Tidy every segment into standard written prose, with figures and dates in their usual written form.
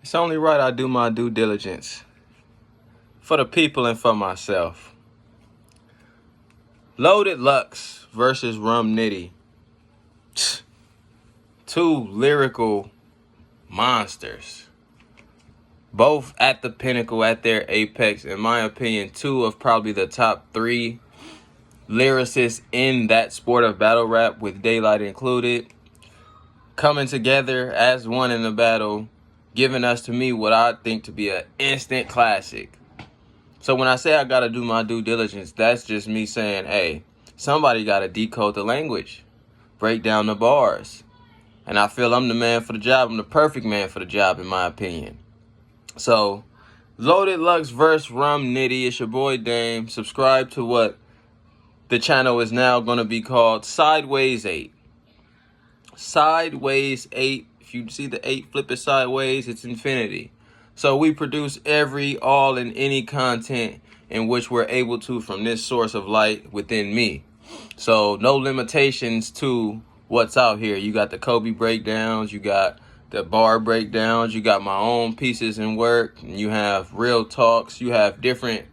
It's only right I do my due diligence for the people and for myself. Loaded Lux versus Rum Nitty. Two lyrical monsters. Both at the pinnacle, at their apex. In my opinion, two of probably the top three lyricists in that sport of battle rap, with Daylight included, coming together as one in the battle, giving us, to me, what I think to be an instant classic. So when I say I gotta do my due diligence, that's just me saying, hey, somebody gotta decode the language, break down the bars. And I feel I'm the man for the job. I'm the perfect man for the job, in my opinion. So, Loaded Lux versus Rum Nitty. It's your boy Dame. Subscribe to what the channel is now going to be called Sideways 8. Sideways 8. If you see the 8, flip it sideways, it's infinity. So we produce every, all, and any content in which we're able to from this source of light within me. So no limitations to what's out here. You got the Kobe breakdowns, you got the bar breakdowns, you got my own pieces and work, and you have real talks, you have different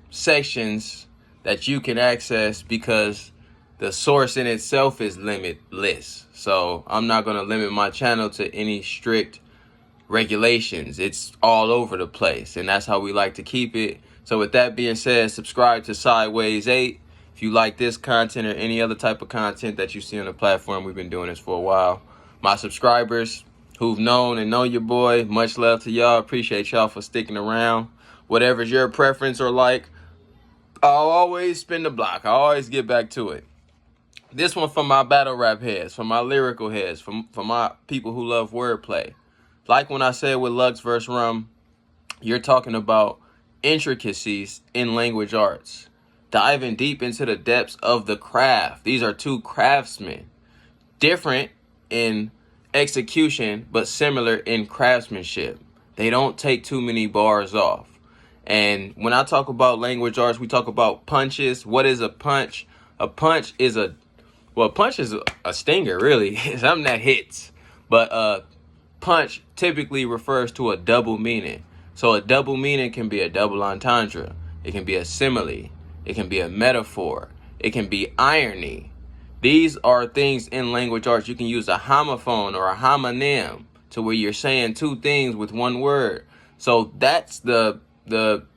sections that you can access because the source in itself is limitless. So I'm not going to limit my channel to any strict regulations. It's all over the place, and that's how we like to keep it. So with that being said, subscribe to Sideways 8 if you like this content or any other type of content that you see on the platform. We've been doing this for a while. My subscribers who've known and know your boy, much love to y'all. Appreciate y'all for sticking around. Whatever's your preference or like, I'll always spin the block. I always get back to it. This one for my battle rap heads, for my lyrical heads, for my people who love wordplay. Like when I said with Lux versus Rum, you're talking about intricacies in language arts, diving deep into the depths of the craft. These are two craftsmen, different in execution, but similar in craftsmanship. They don't take too many bars off. And when I talk about language arts, we talk about punches. What is a punch? A punch is a stinger, really. Something that hits. But punch typically refers to a double meaning. So a double meaning can be a double entendre. It can be a simile. It can be a metaphor. It can be irony. These are things in language arts. You can use a homophone or a homonym to where you're saying two things with one word. So that's the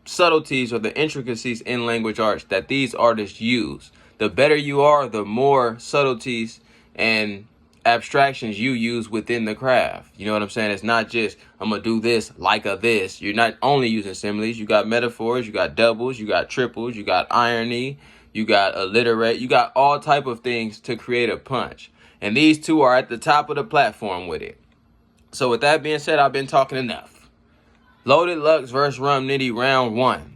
subtleties or the intricacies in language arts that these artists use. The better you are, the more subtleties and abstractions you use within the craft. You know what I'm saying? It's not just, I'm going to do this like a this. You're not only using similes. You got metaphors, you got doubles, you got triples, you got irony, you got alliterate, you got all type of things to create a punch. And these two are at the top of the platform with it. So with that being said, I've been talking enough. Loaded Lux versus Rum Nitty, round 1.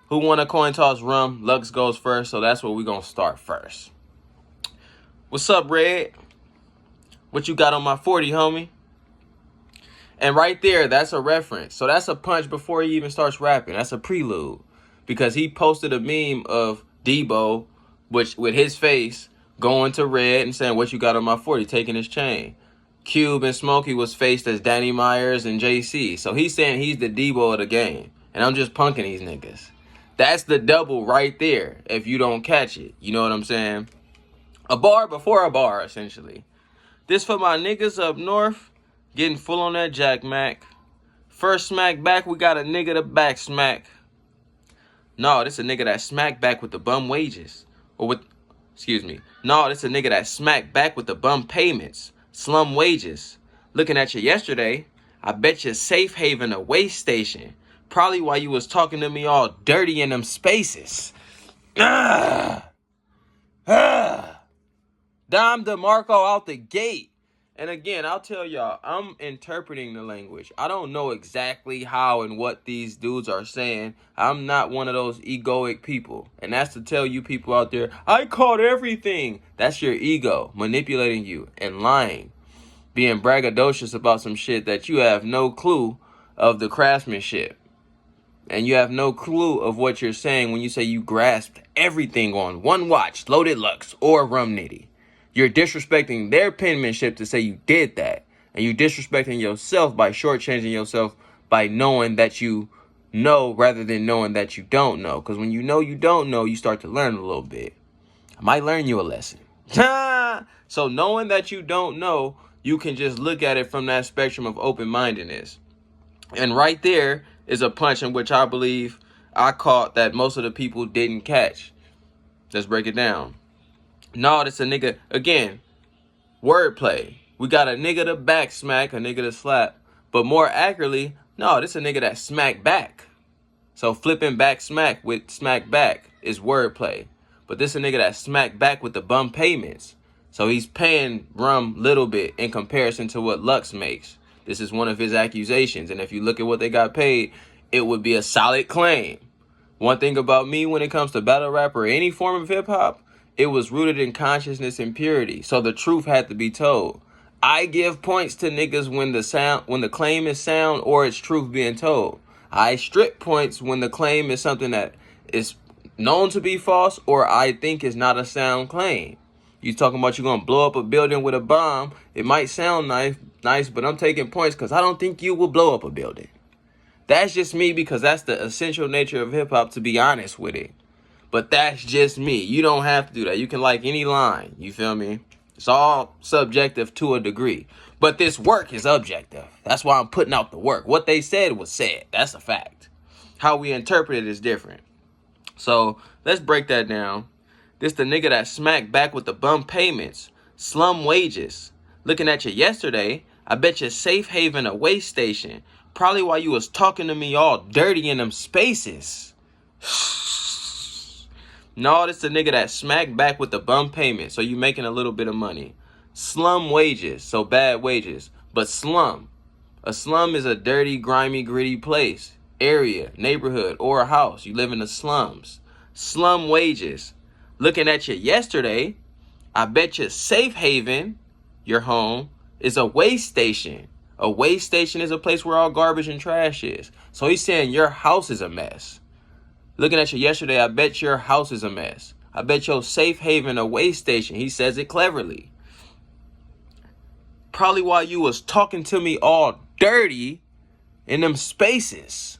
Who won a coin toss? Rum. Lux goes first, so that's where we're going to start first. What's up, Red? What you got on my 40, homie? And right there, that's a reference. So that's a punch before he even starts rapping. That's a prelude. Because he posted a meme of Debo, which with his face going to Red and saying, what you got on my 40, taking his chain. Cube and Smokey was faced as Danny Myers and JC. So he's saying he's the Debo of the game. And I'm just punking these niggas. That's the double right there if you don't catch it. You know what I'm saying? A bar before a bar, essentially. This for my niggas up north, getting full on that Jack Mac. First smack back, we got a nigga to back smack. No, this a nigga that smack back with the bum wages. No, this a nigga that smack back with the bum payments. Slum wages. Looking at you yesterday, I bet you safe haven a waste station. Probably while you was talking to me all dirty in them spaces. Dom DeMarco out the gate. And again, I'll tell y'all, I'm interpreting the language. I don't know exactly how and what these dudes are saying. I'm not one of those egoic people. And that's to tell you people out there, I caught everything. That's your ego manipulating you and lying. Being braggadocious about some shit that you have no clue of the craftsmanship. And you have no clue of what you're saying when you say you grasped everything on one watch, Loaded Lux or Rum Nitty. You're disrespecting their penmanship to say you did that. And you disrespecting yourself by shortchanging yourself by knowing that you know rather than knowing that you don't know. Because when you know you don't know, you start to learn a little bit. I might learn you a lesson. So knowing that you don't know, you can just look at it from that spectrum of open-mindedness. And right there is a punch in which I believe I caught that most of the people didn't catch. Let's break it down. No, this a nigga, again, wordplay. We got a nigga to back smack, a nigga to slap. But more accurately, no, this a nigga that smack back. So flipping back smack with smack back is wordplay. But this a nigga that smack back with the bum payments. So he's paying Rum little bit in comparison to what Lux makes. This is one of his accusations. And if you look at what they got paid, it would be a solid claim. One thing about me when it comes to battle rap or any form of hip hop, it was rooted in consciousness and purity. So the truth had to be told. I give points to niggas when the claim is sound or it's truth being told. I strip points when the claim is something that is known to be false or I think is not a sound claim. You talking about you gonna blow up a building with a bomb. It might sound nice, but I'm taking points because I don't think you will blow up a building. That's just me because that's the essential nature of hip hop, to be honest with it. But that's just me. You don't have to do that. You can like any line. You feel me? It's all subjective to a degree. But this work is objective. That's why I'm putting out the work. What they said was said. That's a fact. How we interpret it is different. So let's break that down. This the nigga that smacked back with the bum payments. Slum wages. Looking at you yesterday, I bet you Safe Haven a way station. Probably while you was talking to me all dirty in them spaces. No, this the nigga that smacked back with the bum payment. So you making a little bit of money. Slum wages. So bad wages. But slum. A slum is a dirty, grimy, gritty place. Area, neighborhood, or a house. You live in the slums. Slum wages. Looking at you yesterday, I bet you Safe Haven, your home, is a waste station. A waste station is a place where all garbage and trash is. So he's saying your house is a mess. Looking at you yesterday, I bet your house is a mess. I bet your Safe Haven a waste station. He says it cleverly. Probably while you was talking to me all dirty in them spaces.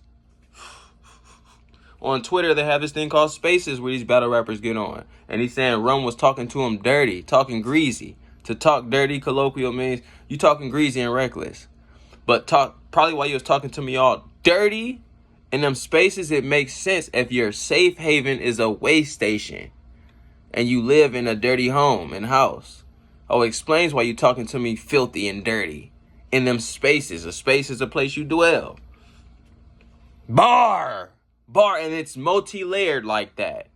On Twitter, they have this thing called Spaces where these battle rappers get on. And he's saying Rum was talking to him dirty, talking greasy. To talk dirty, colloquial means you talking greasy and reckless. But probably while you was talking to me all dirty in them spaces, it makes sense if your Safe Haven is a waste station and you live in a dirty home and house. Oh, it explains why you talking to me filthy and dirty in them spaces. A space is a place you dwell. Bar, and it's multi-layered like that.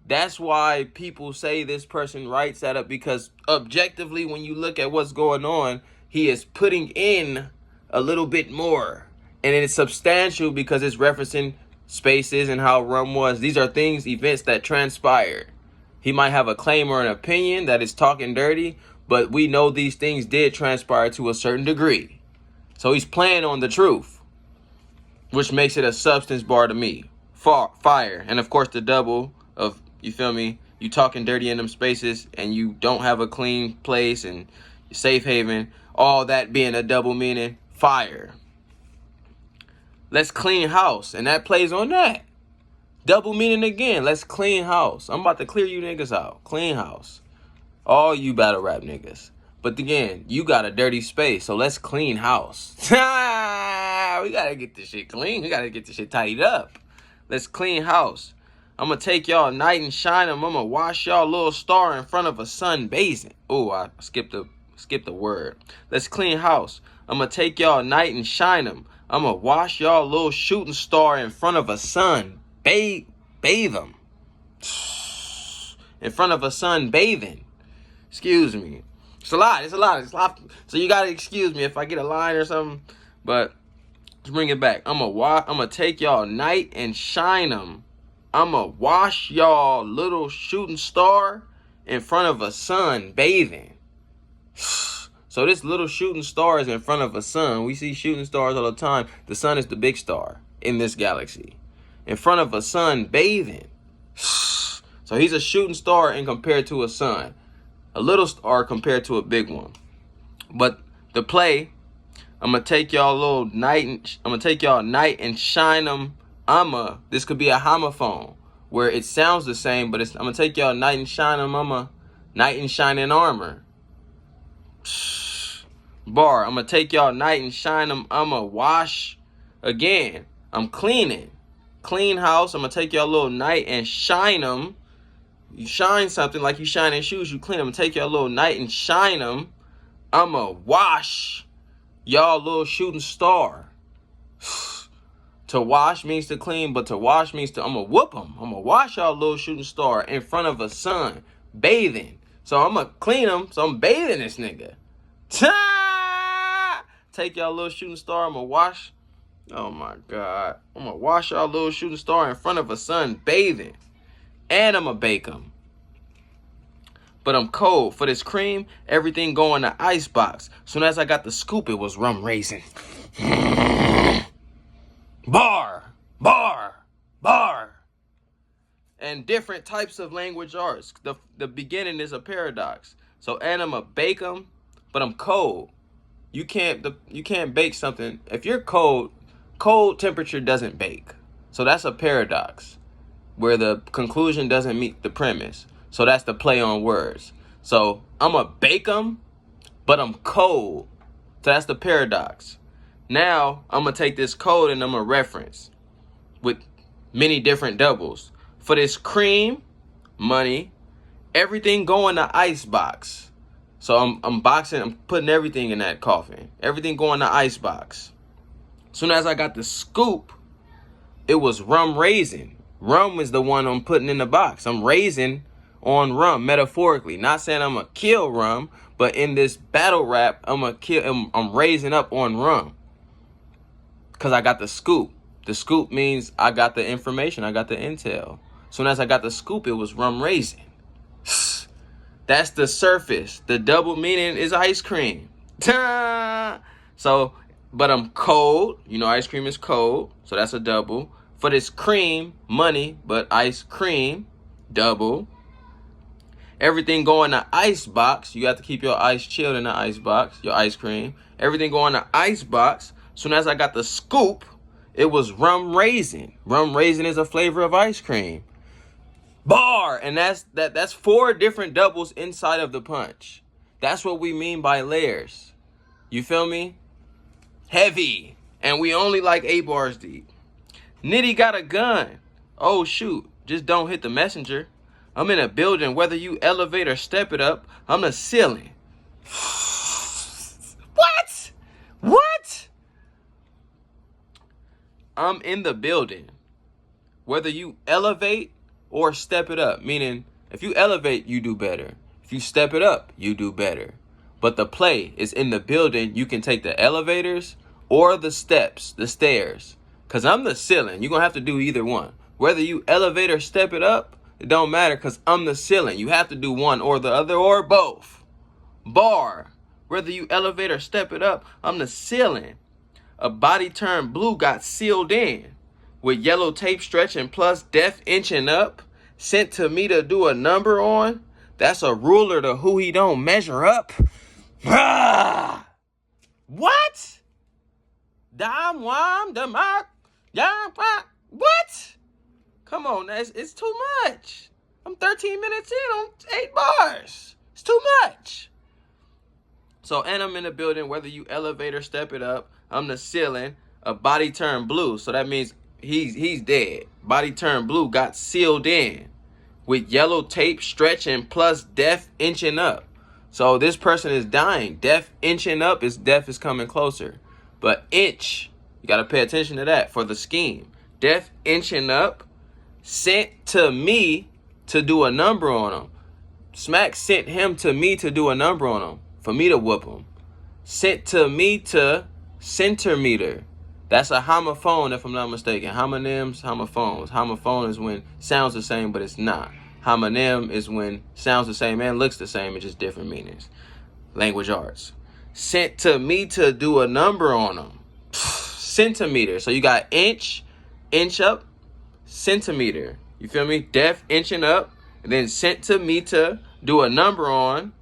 That's why people say this person writes that up, because objectively, when you look at what's going on, he is putting in a little bit more. And it's substantial because it's referencing spaces and how Rum was. These are things, events that transpired. He might have a claim or an opinion that is talking dirty, but we know these things did transpire to a certain degree. So he's playing on the truth, which makes it a substance bar to me. Fire. And of course the double of, you feel me, you talking dirty in them spaces and you don't have a clean place and Safe Haven, all that being a double meaning, fire. Let's clean house, and that plays on that. Double meaning again, let's clean house. I'm about to clear you niggas out. Clean house. All you battle rap niggas. But again, you got a dirty space, so let's clean house. We gotta get this shit clean. We gotta get this shit tidied up. Let's clean house. I'm gonna take y'all night and shine them. I'm gonna wash y'all little star in front of a sun basin. Oh, I skipped the word. Let's clean house. I'm gonna take y'all night and shine them. I'm gonna wash y'all little shooting star in front of a sun. Bathe them. In front of a sun bathing. Excuse me. It's a lot. So you gotta excuse me if I get a line or something. But let's bring it back. I'm gonna take y'all night and shine them. I'm gonna wash y'all little shooting star in front of a sun bathing. So this little shooting star is in front of a sun. We see shooting stars all the time. The sun is the big star in this galaxy. In front of a sun bathing. So he's a shooting star and compared to a sun. A little star compared to a big one. But The play, I'm gonna take y'all night and shine them. This could be a homophone where it sounds the same, but I'm gonna take y'all night and shine them. Knight in shining armor. Bar, I'm gonna take y'all night and shine them. Wash again. I'm cleaning. Clean house. I'm gonna take y'all little night and shine them. You shine something like you shining shoes. You clean them. I'm gonna take y'all little night and shine them. I'ma wash y'all little shooting star. To wash means to clean, but to wash means to, I'ma whoop them. I'ma wash y'all little shooting star in front of a sun, bathing. So I'ma clean them, so I'm bathing this nigga. Take y'all little shooting star, I'ma wash. Oh my God. I'ma wash y'all little shooting star in front of a sun, bathing. And I'ma bake them. But I'm cold. For this cream, everything go in the ice box. Soon as I got the scoop, it was rum raisin. Bar, bar, bar. And different types of language arts. The beginning is a paradox. So, and I'ma bake them, but I'm cold. You can't bake something. If you're cold temperature doesn't bake. So that's a paradox where the conclusion doesn't meet the premise. So that's the play on words. So I'ma bake them, but I'm cold. So that's the paradox. Now I'm gonna take this code and I'm gonna reference with many different doubles. For this cream, money, everything go in the ice box. So I'm putting everything in that coffin. Everything go in the ice box. Soon as I got the scoop, it was rum raisin. Rum is the one I'm putting in the box. I'm raising on rum, metaphorically. Not saying I'm gonna kill rum, but in this battle rap, I'm raising up on rum. Cause I got the scoop. The scoop means I got the information, I got the intel. Soon as I got the scoop, it was rum raisin. That's the surface. The double meaning is ice cream. So, but I'm cold. You know, ice cream is cold. So that's a double. For this cream, money, but ice cream, double. Everything go in the ice box. You have to keep your ice chilled in the ice box, your ice cream. Everything go in the ice box. Soon as I got the scoop, it was rum raisin. Rum raisin is a flavor of ice cream. Bar, and that's 4 different doubles inside of the punch. That's what we mean by layers. You feel me? Heavy, and we only like 8 bars deep. Nitty got a gun. Oh shoot, just don't hit the messenger. I'm in a building, whether you elevate or step it up, I'm the ceiling. What? What? I'm in the building, whether you elevate or step it up. Meaning, if you elevate, you do better. If you step it up, you do better. But the play is in the building. You can take the elevators or the steps, the stairs. Because I'm the ceiling. You're going to have to do either one. Whether you elevate or step it up, it don't matter because I'm the ceiling. You have to do one or the other or both. Bar. Whether you elevate or step it up, I'm the ceiling. A body turned blue got sealed in with yellow tape stretching plus death inching up. Sent to me to do a number on. That's a ruler to who he don't measure up. Ah! What? What? Come on, it's too much. I'm 13 minutes in on 8 bars. It's too much. So, and I'm in the building, whether you elevate or step it up, I'm the ceiling. A body turned blue, so that means he's dead. Body turned blue got sealed in with yellow tape stretching plus death inching up. So this person is dying. Death inching up is death is coming closer. But inch, you got to pay attention to that for the scheme. Death inching up, sent to me to do a number on him. Smack sent him to me to do a number on him, for me to whoop him. Sent to me to centimeter. That's a homophone, if I'm not mistaken. Homonyms, homophones. Homophone is when sounds the same, but it's not. Homonym is when sounds the same and looks the same, it's just different meanings. Language arts. Sent to me to do a number on them. Centimeter. So you got inch up, centimeter. You feel me? Death inching up, and then sent to me to do a number on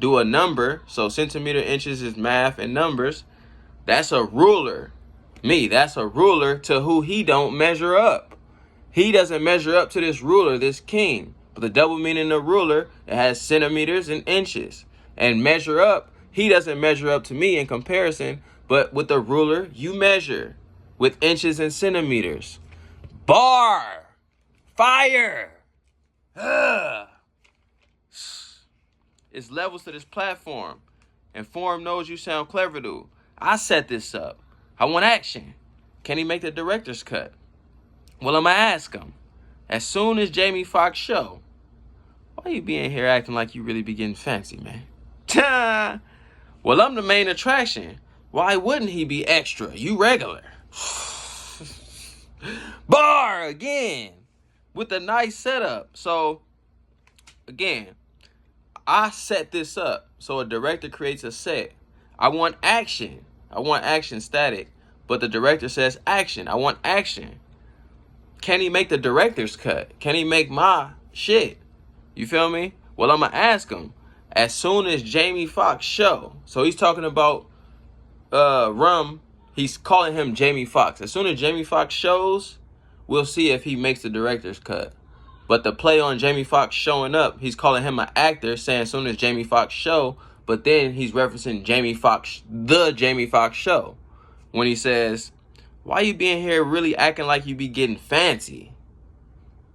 do a number. So centimeter, inches is math and numbers. That's a ruler. That's a ruler to who he don't measure up. He doesn't measure up to this ruler, this king. But the double meaning of ruler, it has centimeters and inches. And measure up, he doesn't measure up to me in comparison. But with the ruler, you measure with inches and centimeters. Bar. Fire. Ugh. It's levels to this platform. And Forum knows you sound clever, dude. I set this up. I want action. Can he make the director's cut? Well, I'm going to ask him. As soon as Jamie Foxx show, why you be in here acting like you really be getting fancy, man? Well, I'm the main attraction. Why wouldn't he be extra? You regular. Bar again. With a nice setup. So, again, I set this up. So a director creates a set. I want action. I want action static. But the director says action. I want action. Can he make the director's cut? Can he make my shit? You feel me? Well, I'm going to ask him. As soon as Jamie Foxx show. So he's talking about Rum. He's calling him Jamie Foxx. As soon as Jamie Foxx shows, we'll see if he makes the director's cut. But the play on Jamie Foxx showing up, he's calling him an actor, saying as soon as Jamie Foxx show, but then he's referencing Jamie Foxx, the Jamie Foxx show. When he says, why you being here really acting like you be getting fancy?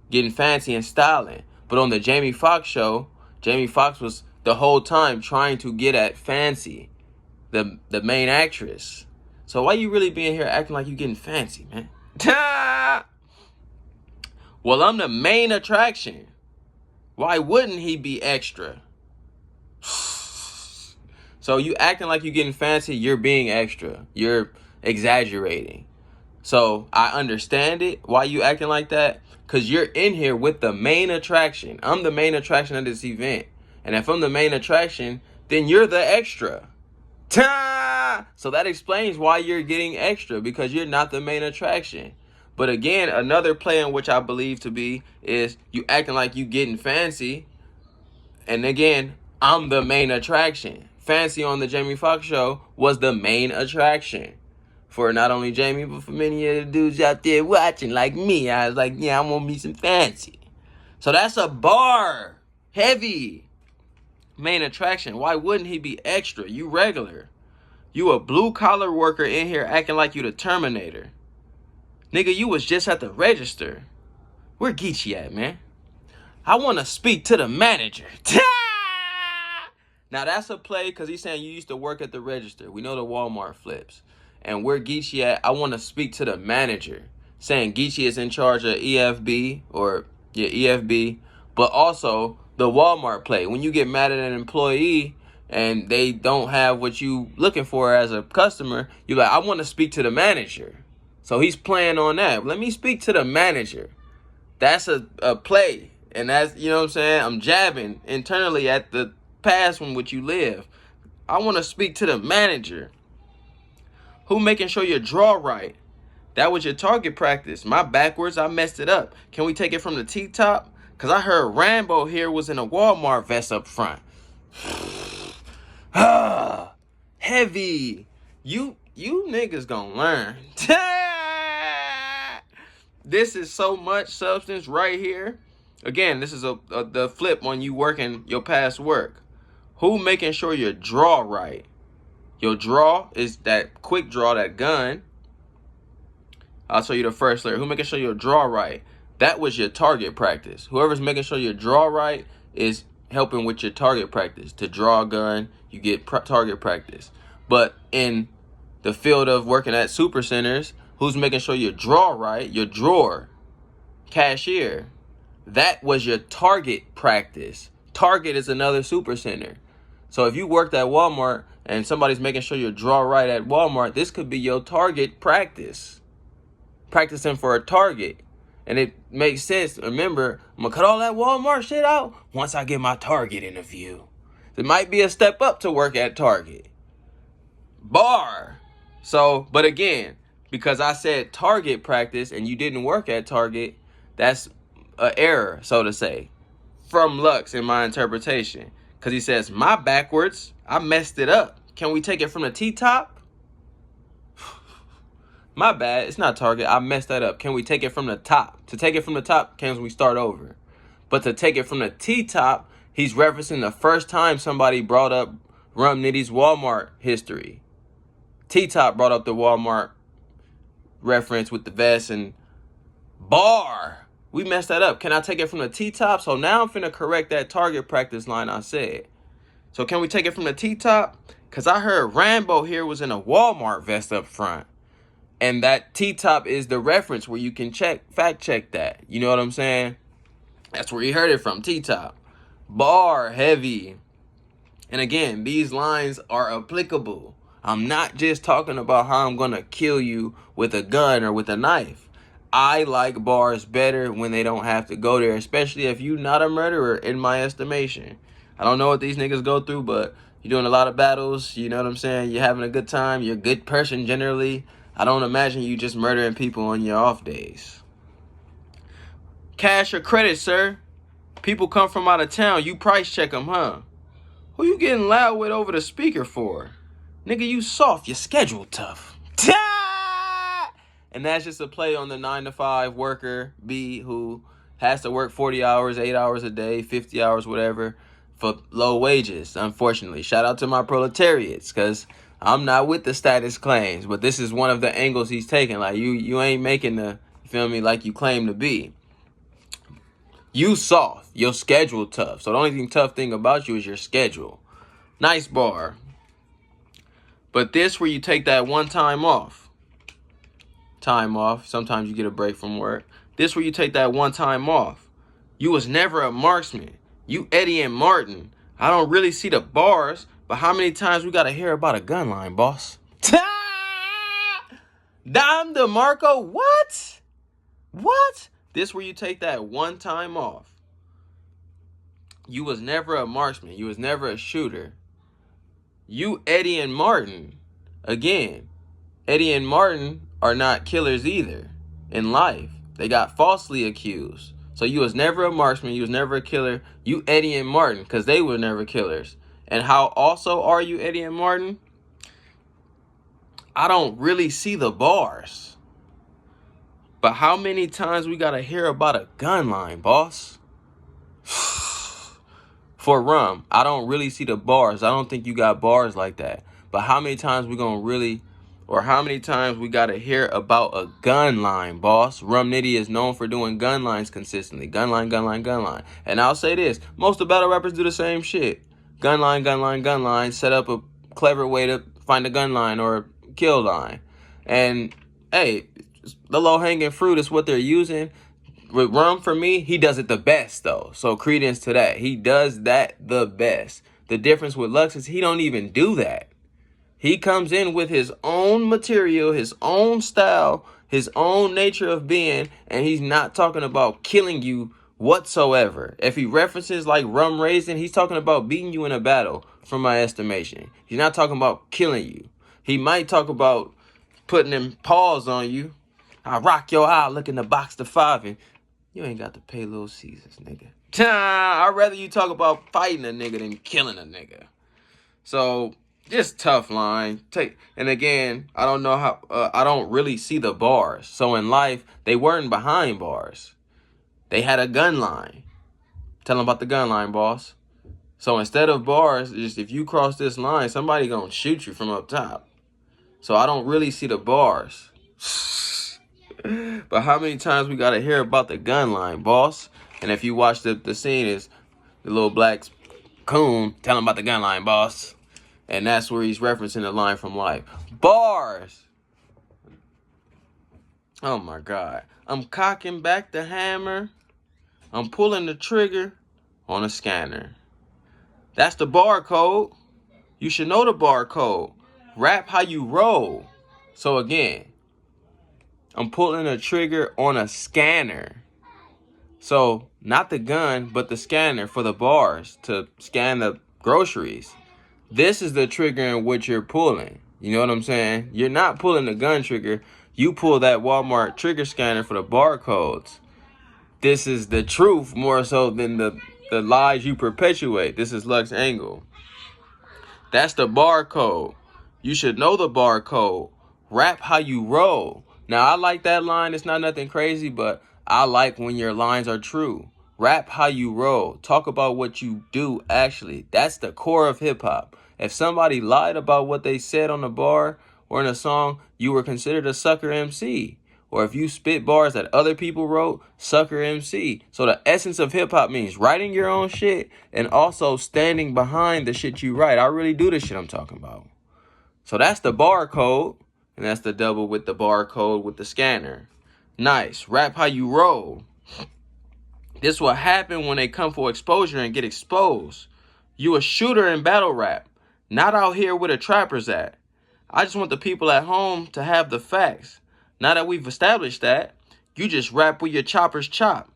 Getting fancy and styling. But on the Jamie Foxx show, Jamie Foxx was the whole time trying to get at Fancy, the main actress. So why you really being here acting like you getting fancy, man? Well, I'm the main attraction. Why wouldn't he be extra? So you acting like you getting fancy, you're being extra. You're exaggerating. So I understand it. Why you acting like that? Because you're in here with the main attraction. I'm the main attraction of this event. And if I'm the main attraction, then you're the extra. So that explains why you're getting extra, because you're not the main attraction. But again, another play in which I believe to be is you acting like you getting fancy. And again, I'm the main attraction. Fancy on the Jamie Foxx show was the main attraction. For not only Jamie, but for many of the dudes out there watching like me. I was like, yeah, I want me some fancy. So that's a bar. Heavy. Main attraction. Why wouldn't he be extra? You regular. You a blue collar worker in here acting like you the Terminator. Nigga, you was just at the register. Where Geechee at, man? I want to speak to the manager. Now, that's a play because he's saying you used to work at the register. We know the Walmart flips. And where Geechee at, I want to speak to the manager. Saying Geechee is in charge of EFB, EFB. But also, the Walmart play. When you get mad at an employee and they don't have what you looking for as a customer, you're like, I want to speak to the manager. So he's playing on that. Let me speak to the manager. That's a play. And that's, you know what I'm saying? I'm jabbing internally at the past from which you live. I want to speak to the manager. Who making sure you draw right? That was your target practice. My backwards, I messed it up. Can we take it from the T-top? Because I heard Rambo here was in a Walmart vest up front. Heavy. You niggas gonna learn. This is so much substance right here. Again, this is the flip on you working your past work. Who making sure you draw right? Your draw is that quick draw, that gun. I'll show you the first layer. Who making sure you draw right? That was your target practice. Whoever's making sure you draw right is helping with your target practice. To draw a gun, you get target practice. But in the field of working at super centers, who's making sure you draw right? Your drawer, cashier. That was your target practice. Target is another super center. So if you worked at Walmart and somebody's making sure you draw right at Walmart, this could be your target practice. Practicing for a target. And it makes sense. Remember, I'm going to cut all that Walmart shit out once I get my Target interview. It might be a step up to work at Target. Bar. So, but again, because I said target practice and you didn't work at Target, that's an error, so to say, from Lux in my interpretation. Because he says, my backwards, I messed it up. Can we take it from the T-top? My bad, it's not Target. I messed that up. Can we take it from the top? To take it from the top, can we start over? But to take it from the T-top, he's referencing the first time somebody brought up Rum Nitty's Walmart history. T-top brought up the Walmart reference with the vest and bar. We messed that up. Can I take it from the T-top? So now I'm finna correct that Target practice line I said. So can we take it from the T-top? Because I heard Rambo here was in a Walmart vest up front. And that T-top is the reference where you can fact check that. You know what I'm saying? That's where he heard it from, T-top. Bar heavy. And again, these lines are applicable. I'm not just talking about how I'm going to kill you with a gun or with a knife. I like bars better when they don't have to go there, especially if you're not a murderer, in my estimation. I don't know what these niggas go through, but you're doing a lot of battles. You know what I'm saying? You're having a good time. You're a good person generally. I don't imagine you just murdering people on your off days. Cash or credit, sir? People come from out of town. You price check them, huh? Who you getting loud with over the speaker for? Nigga, you soft. Your schedule tough. And that's just a play on the 9-to-5 worker B who has to work 40 hours, 8 hours a day, 50 hours, whatever, for low wages, unfortunately. Shout out to my proletariats, because I'm not with the status claims, but this is one of the angles he's taking. Like, you ain't making the, you feel me, like you claim to be. You soft. Your schedule tough. So the only tough thing about you is your schedule. Nice bar. But this where you take that one time off. Sometimes you get a break from work. This where you take that one time off. You was never a marksman. You Eddie and Martin. I don't really see the bars, but how many times we got to hear about a gun line, boss? Dom DeMarco, what? What? This where you take that one time off. You was never a marksman. You was never a shooter. You Eddie and Martin. Again, Eddie and Martin are not killers either in life. They got falsely accused. So you was never a marksman. You was never a killer. You Eddie and Martin, because they were never killers. And how also are you Eddie and Martin? I don't really see the bars. But how many times we got to hear about a gun line, boss? For Rum, I don't really see the bars. I don't think you got bars like that. But how many times we going to really, or how many times we got to hear about a gun line, boss? Rum Nitty is known for doing gun lines consistently. Gun line, gun line, gun line. And I'll say this. Most of the battle rappers do the same shit. Gun line, gun line, gun line. Set up a clever way to find a gun line or a kill line. And, hey, the low-hanging fruit is what they're using. With Rum, for me, he does it the best, though. So credence to that. He does that the best. The difference with Lux is he don't even do that. He comes in with his own material, his own style, his own nature of being, and he's not talking about killing you whatsoever. If he references like Rum Raisin, he's talking about beating you in a battle, from my estimation. He's not talking about killing you. He might talk about putting them paws on you. I rock your eye, look in the box to 5, and you ain't got to pay Little Caesars, nigga. I'd rather you talk about fighting a nigga than killing a nigga. So, just tough line. And again, I don't know how, I don't really see the bars. So in life, they weren't behind bars. They had a gun line. Tell them about the gun line, boss. So instead of bars, just if you cross this line, somebody gonna shoot you from up top. So I don't really see the bars. But how many times we gotta hear about the gun line, boss? And if you watch the scene is the little black coon, tell him about the gun line, boss. And that's where he's referencing the line from life. Bars. Oh my God. I'm cocking back the hammer. I'm pulling the trigger on a scanner. That's the barcode. You should know the barcode. Rap how you roll. So again, I'm pulling the trigger on a scanner. So not the gun, but the scanner for the bars to scan the groceries. This is the trigger in which you're pulling. You know what I'm saying? You're not pulling the gun trigger. You pull that Walmart trigger scanner for the barcodes. This is the truth more so than the the lies you perpetuate. This is Lux Angle. That's the barcode. You should know the barcode. Rap how you roll. Now, I like that line. It's not nothing crazy, but I like when your lines are true. Rap how you roll. Talk about what you do, actually. That's the core of hip-hop. If somebody lied about what they said on the bar or in a song, you were considered a sucker MC. Or if you spit bars that other people wrote, sucker MC. So the essence of hip-hop means writing your own shit and also standing behind the shit you write. I really do the shit I'm talking about. So that's the barcode, and that's the double with the barcode with the scanner. Nice. Rap how you roll. This will happen when they come for exposure and get exposed. You a shooter in battle rap, not out here where the trappers at. I just want the people at home to have the facts. Now that we've established that, you just rap with your choppers chop.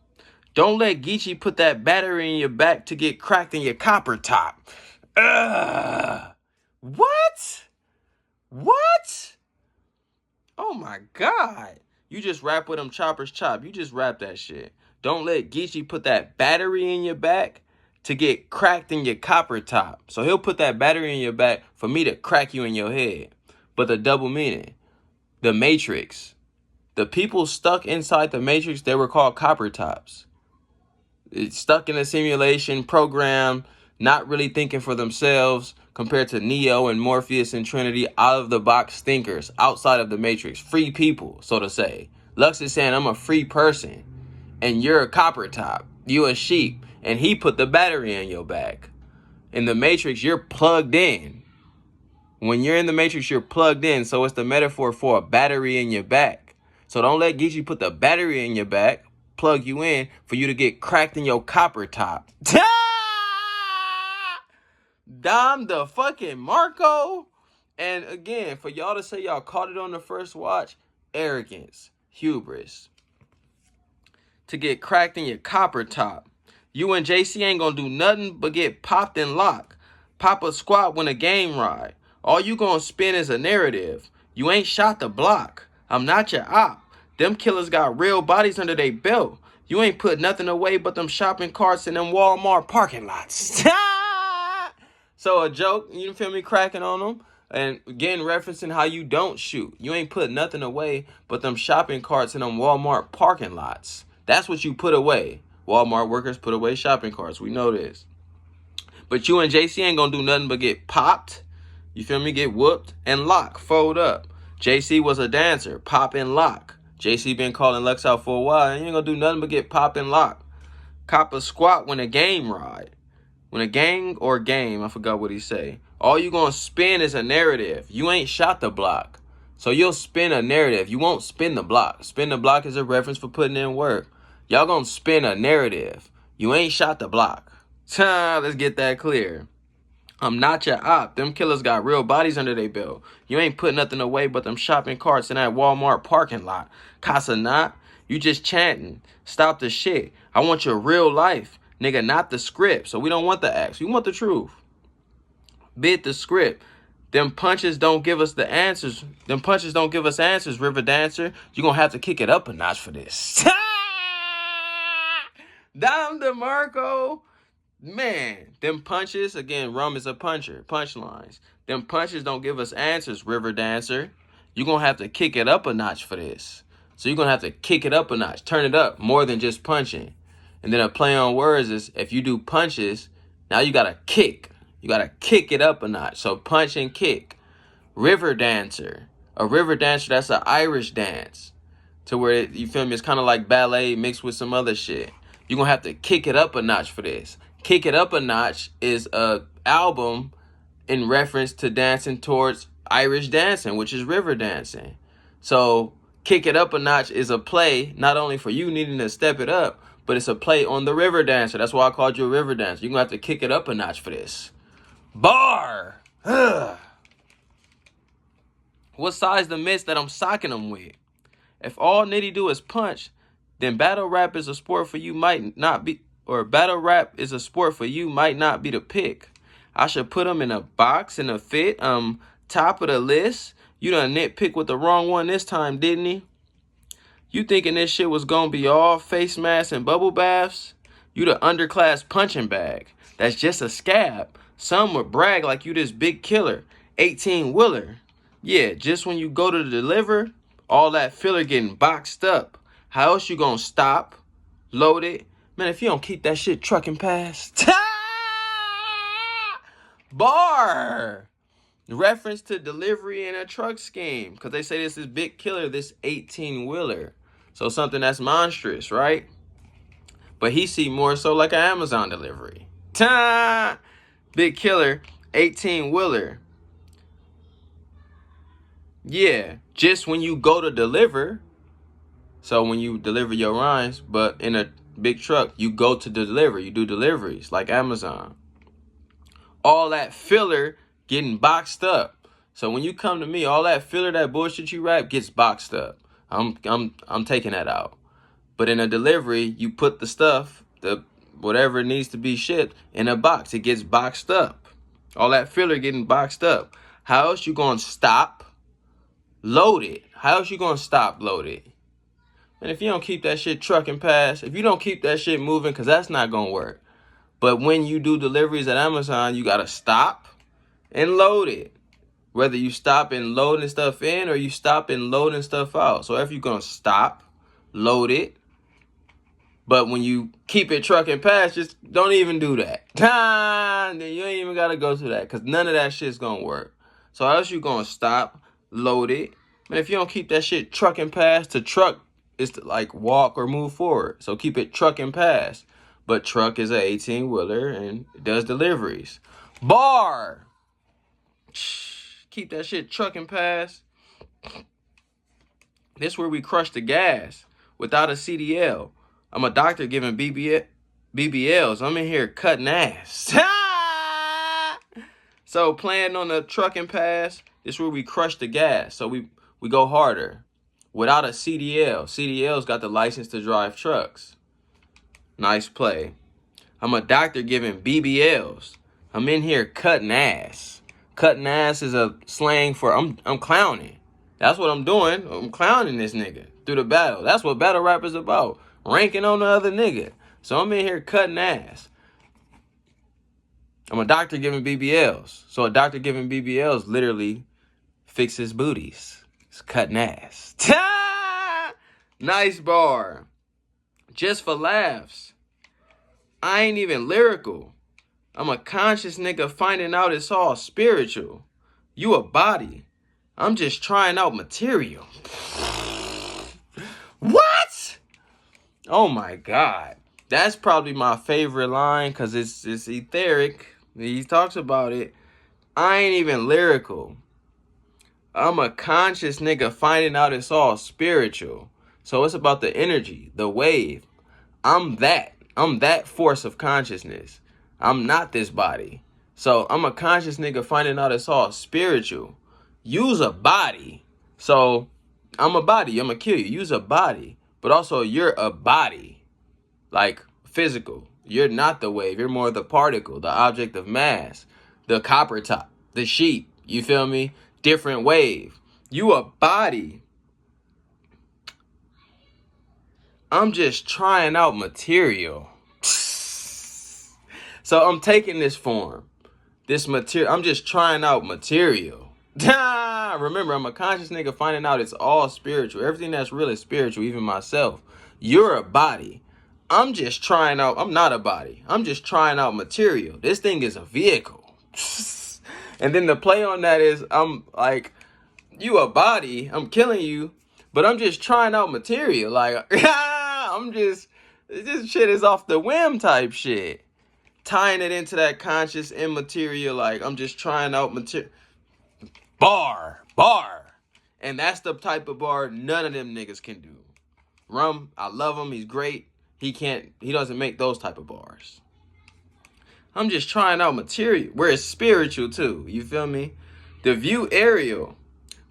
Don't let Geechee put that battery in your back to get cracked in your copper top. What? What? Oh my God. You just rap with them choppers chop. You just rap that shit. Don't let Geechee put that battery in your back to get cracked in your copper top. So he'll put that battery in your back for me to crack you in your head. But the double meaning, the Matrix. The people stuck inside the Matrix, they were called copper tops. It's stuck in a simulation program, not really thinking for themselves, compared to Neo and Morpheus and Trinity, out of the box thinkers, outside of the Matrix, free people, so to say. Lux is saying, I'm a free person, and you're a copper top, you a sheep, and he put the battery in your back. In the Matrix, you're plugged in. When you're in the Matrix, you're plugged in, so it's the metaphor for a battery in your back. So don't let Geechee put the battery in your back, plug you in, for you to get cracked in your copper top. Dom the fucking Marco. And again, for y'all to say y'all caught it on the first watch, arrogance, hubris. To get cracked in your copper top. You and JC ain't gonna do nothing but get popped and locked. Pop a squat when a game ride. All you gonna spin is a narrative. You ain't shot the block. I'm not your op. Them killers got real bodies under their belt. You ain't put nothing away but them shopping carts in them Walmart parking lots. So a joke, you feel me, cracking on them. And again, referencing how you don't shoot. You ain't put nothing away but them shopping carts in them Walmart parking lots. That's what you put away. Walmart workers put away shopping carts. We know this. But you and JC ain't gonna do nothing but get popped. You feel me? Get whooped and lock, fold up. JC was a dancer, pop and lock. JC been calling Lux out for a while, and you ain't gonna do nothing but get pop and lock. Cop a squat when a game ride. When a gang or game, I forgot what he say. All you gonna spin is a narrative. You ain't shot the block. So you'll spin a narrative. You won't spin the block. Spin the block is a reference for putting in work. Y'all gonna spin a narrative. You ain't shot the block. Let's get that clear. I'm not your op. Them killers got real bodies under their belt. You ain't put nothing away but them shopping carts in that Walmart parking lot. Casa not. You just chanting. Stop the shit. I want your real life. Nigga, not the script. So we don't want the acts. We want the truth. Bid the script. Them punches don't give us the answers. Them punches don't give us answers, River Dancer. You're going to have to kick it up a notch for this. Dom DeMarco. Man, them punches, again, Rum is a puncher, punchlines. Them punches don't give us answers, River Dancer. You're going to have to kick it up a notch for this. So you're going to have to kick it up a notch, turn it up more than just punching. And then a play on words is if you do punches, now you got to kick. You got to kick it up a notch. So punch and kick. River Dancer. A river dancer, that's an Irish dance. To where, you feel me, it's kind of like ballet mixed with some other shit. You're going to have to kick it up a notch for this. Kick It Up a Notch is a album in reference to dancing towards Irish dancing, which is river dancing. So Kick It Up a Notch is a play, not only for you needing to step it up, but it's a play on the river dancer. That's why I called you a river dancer. You're going to have to kick it up a notch for this. Bar! Ugh. What size the mitts that I'm socking them with? If all Nitty do is punch, then battle rap is a sport for you might not be... or battle rap is a sport for you might not be the pick. I should put them in a box in a fit. Top of the list. You done nitpick with the wrong one this time, didn't he? You thinking this shit was gonna be all face masks and bubble baths? You the underclass punching bag. That's just a scab. Some would brag like you this big killer. 18-wheeler. Yeah, just when you go to deliver, all that filler getting boxed up. How else you gonna stop? Load it? Man, if you don't keep that shit trucking past. Bar! Reference to delivery in a truck scheme. Because they say this is big killer, this 18-wheeler. So something that's monstrous, right? But he see more so like an Amazon delivery. Ta! Big killer, 18-wheeler. Yeah, just when you go to deliver. So when you deliver your rhymes, but in a big truck, you go to deliver. You do deliveries like Amazon. All that filler getting boxed up. So when you come to me, all that filler, that bullshit you rap gets boxed up. I'm taking that out. But in a delivery, you put the stuff, the whatever needs to be shipped, in a box. It gets boxed up. All that filler getting boxed up. How else you gonna stop? Load it. How else you gonna stop load it? And if you don't keep that shit trucking past, if you don't keep that shit moving, because that's not gonna work. But when you do deliveries at Amazon, you gotta stop and load it. Whether you stop and loading stuff in or you stop and loading stuff out. So if you're gonna stop, load it. But when you keep it trucking past, just don't even do that. Then you ain't even gotta go through that, because none of that shit's gonna work. So how else you gonna stop, load it? Man, if you don't keep that shit trucking past, to truck is to like walk or move forward. So keep it trucking past. But truck is a 18-wheeler and it does deliveries. Bar! Keep that shit trucking past. This where we crush the gas without a CDL. I'm a doctor giving BBLs. I'm in here cutting ass. So playing on the trucking pass, this where we crush the gas. So we go harder without a CDL. CDL's got the license to drive trucks. Nice play. I'm a doctor giving BBLs. I'm in here cutting ass. Cutting ass is a slang for I'm clowning. That's what I'm doing. I'm clowning this nigga through the battle. That's what battle rap is about. Ranking on the other nigga. So I'm in here cutting ass. I'm a doctor giving BBLs. So a doctor giving BBLs literally fixes booties. It's cutting ass. Nice bar. Just for laughs. I ain't even lyrical. I'm a conscious nigga finding out it's all spiritual. You a body. I'm just trying out material. What? Oh my God. That's probably my favorite line because it's etheric. He talks about it. I ain't even lyrical. I'm a conscious nigga finding out it's all spiritual. So it's about the energy, the wave. I'm that force of consciousness. I'm not this body. So I'm a conscious nigga finding out it's all spiritual. Use a body. So I'm a body. I'm gonna kill you. Use a body. But also you're a body. Like physical. You're not the wave. You're more the particle, the object of mass, the copper top, the sheet. You feel me? Different wave. You a body. I'm just trying out material. So I'm taking this form, this material. I'm just trying out material. Remember, I'm a conscious nigga finding out it's all spiritual. Everything that's real is spiritual, even myself. You're a body. I'm just trying out. I'm not a body. I'm just trying out material. This thing is a vehicle. And then the play on that is, I'm like, you a body. I'm killing you. But I'm just trying out material. Like, this shit is off the whim type shit. Tying it into that conscious immaterial, like, I'm just trying out material. Bar. And that's the type of bar none of them niggas can do. Rum, I love him. He's great. He doesn't make those type of bars. I'm just trying out material. Where it's spiritual too. You feel me? The view aerial.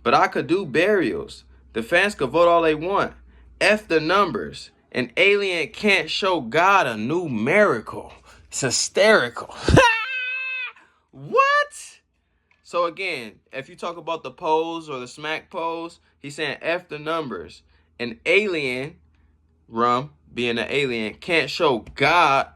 But I could do burials. The fans could vote all they want. F the numbers. An alien can't show God a new miracle. It's hysterical. What? So again, if you talk about the pose or the smack pose, he's saying F the numbers. An alien, Rum, being an alien, can't show God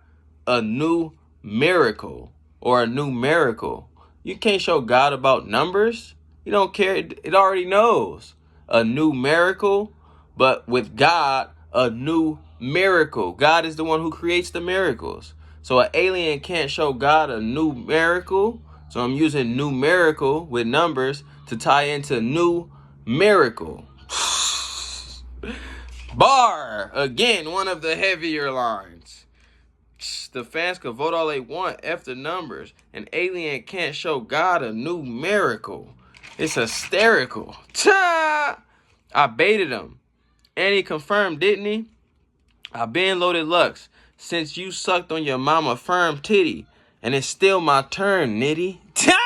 a new miracle or a new miracle. You can't show God about numbers. You don't care. It already knows a new miracle, but with God, a new miracle. God is the one who creates the miracles. So an alien can't show God a new miracle. So I'm using numerical with numbers to tie into new miracle. Bar! Again, one of the heavier lines. The fans can vote all they want. F the numbers. An alien can't show God a new miracle. It's hysterical. Ta! I baited him. And he confirmed, didn't he? I been loaded Lux since you sucked on your mama firm titty. And it's still my turn, Nitty. Ta!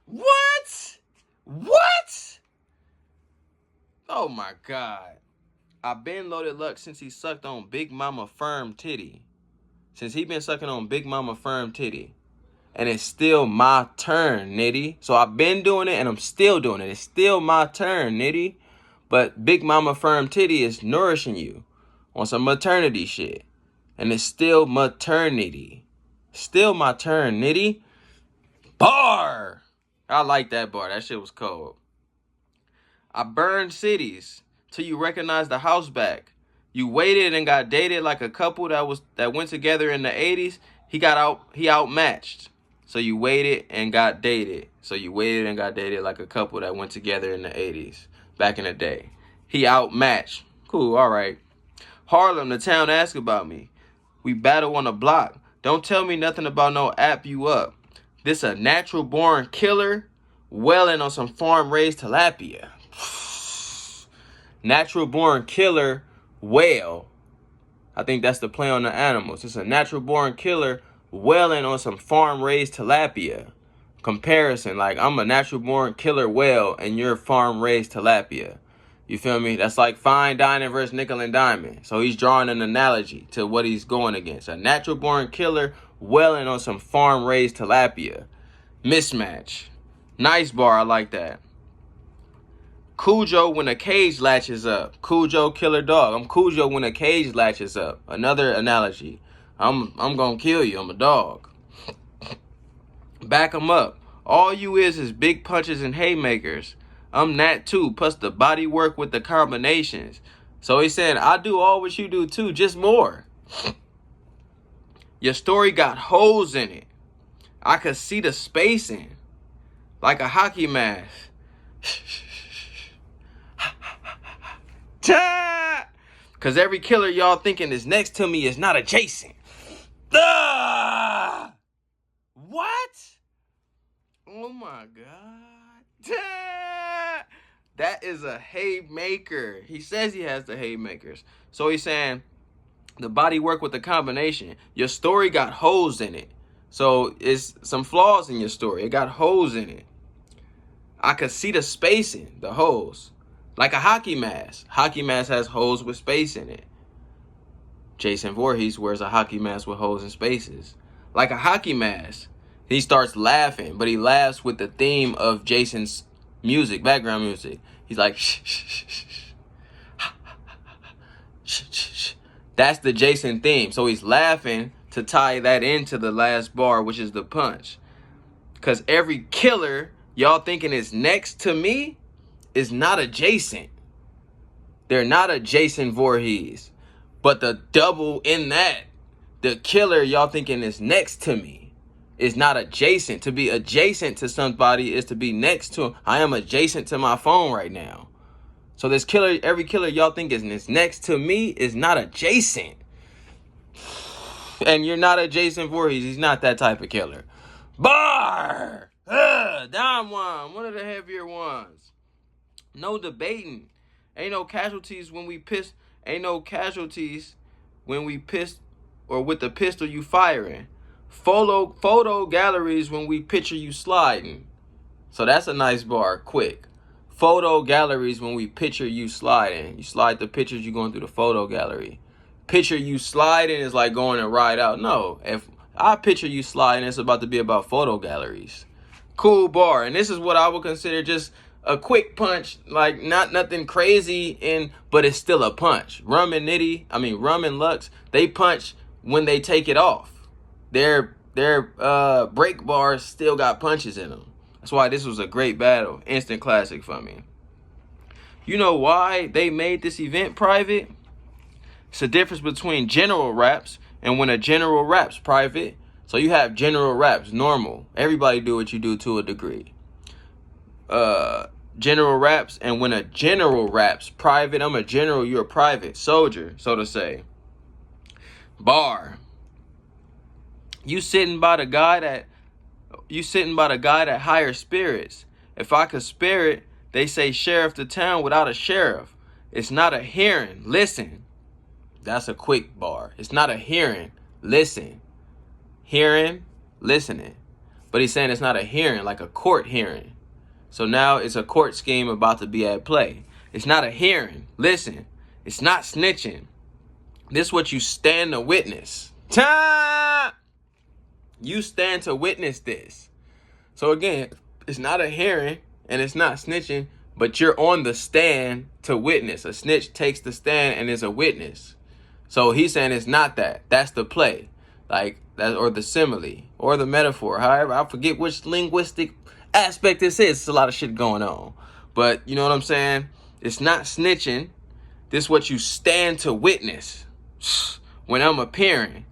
What? What? Oh my God. I been loaded Lux since he sucked on Big Mama firm titty. Since he been sucking on Big Mama firm titty. And it's still my turn, Nitty. So I've been doing it and I'm still doing it. It's still my turn, Nitty. But Big Mama firm titty is nourishing you on some maternity shit. And it's still maternity. Still my turn, Nitty. Bar! I like that bar. That shit was cold. I burned cities till you recognize the house back. You waited and got dated like a couple that went together in the 80s. He outmatched. So you waited and got dated. So you waited and got dated like a couple that went together in the 80s back in the day. He outmatched. Cool, all right. Harlem, the town asked about me. We battle on the block. Don't tell me nothing about no app you up. This a natural born killer welling on some farm raised tilapia. Natural born killer whale. I think that's the play on the animals. It's a natural born killer whaling on some farm raised tilapia. Comparison, like I'm a natural born killer whale and you're farm raised tilapia. You feel me? That's like fine dining versus nickel and diamond. So he's drawing an analogy to what he's going against. A natural born killer whaling on some farm raised tilapia. Mismatch. Nice bar, I like that. Cujo when a cage latches up. Cujo killer dog. I'm Cujo when a cage latches up. Another analogy. I'm gonna kill you. I'm a dog. Back 'em up. All you is big punches and haymakers. I'm that too, plus the body work with the combinations. So he's saying, I do all what you do too, just more. Your story got holes in it. I could see the spacing. Like a hockey mask. Cause every killer y'all thinking is next to me is not adjacent. What? Oh my God. That is a haymaker. He says he has the haymakers. So he's saying the body work with the combination. Your story got holes in it. So it's some flaws in your story. It got holes in it. I could see the spacing, the holes. Like a hockey mask. Hockey mask has holes with space in it. Jason Voorhees wears a hockey mask with holes and spaces. Like a hockey mask. He starts laughing, but he laughs with the theme of Jason's music, background music. He's like, shh, shh, shh, shh, shh, shh, shh. That's the Jason theme. So he's laughing to tie that into the last bar, which is the punch. Because every killer y'all thinking is next to me is not adjacent. They're not a Jason Voorhees. But the double in that, the killer y'all thinking is next to me is not adjacent. To be adjacent to somebody is to be next to him. I am adjacent to my phone right now. So this killer, every killer y'all think is next to me is not adjacent. And you're not a Jason Voorhees. He's not that type of killer. Bar! Down one of the heavier ones. No debating. Ain't no casualties when we piss. Ain't no casualties when we piss or with the pistol you firing. Photo galleries when we picture you sliding. So that's a nice bar, quick. Photo galleries when we picture you sliding. You slide the pictures, you going through the photo gallery. Picture you sliding is like going and ride out. No, if I picture you sliding, it's about to be about photo galleries. Cool bar. And this is what I would consider just a quick punch, like not nothing crazy, but it's still a punch. Rum and Lux, they punch when they take it off. Their break bars still got punches in them. That's why this was a great battle. Instant classic for me. You know why they made this event private? It's the difference between general raps and when a general raps private. So you have general raps, normal. Everybody do what you do to a degree. General raps, and when a general raps private, I'm a general, you're a private soldier, so to say. Bar. You sitting by the guy that higher spirits. If I could spare it, they say sheriff the town without a sheriff. It's not a hearing. Listen. That's a quick bar. It's not a hearing. Listen. Hearing, listening. But he's saying it's not a hearing, like a court hearing. So now it's a court scheme about to be at play. It's not a hearing. Listen. It's not snitching. This is what you stand to witness. Ta! You stand to witness this. So again, it's not a hearing and it's not snitching, but you're on the stand to witness. A snitch takes the stand and is a witness. So he's saying it's not that. That's the play. Like that, or the simile, or the metaphor. However, I forget which linguistic aspect this is. It's a lot of shit going on. But you know what I'm saying? It's not snitching. This is what you stand to witness. When I'm appearing,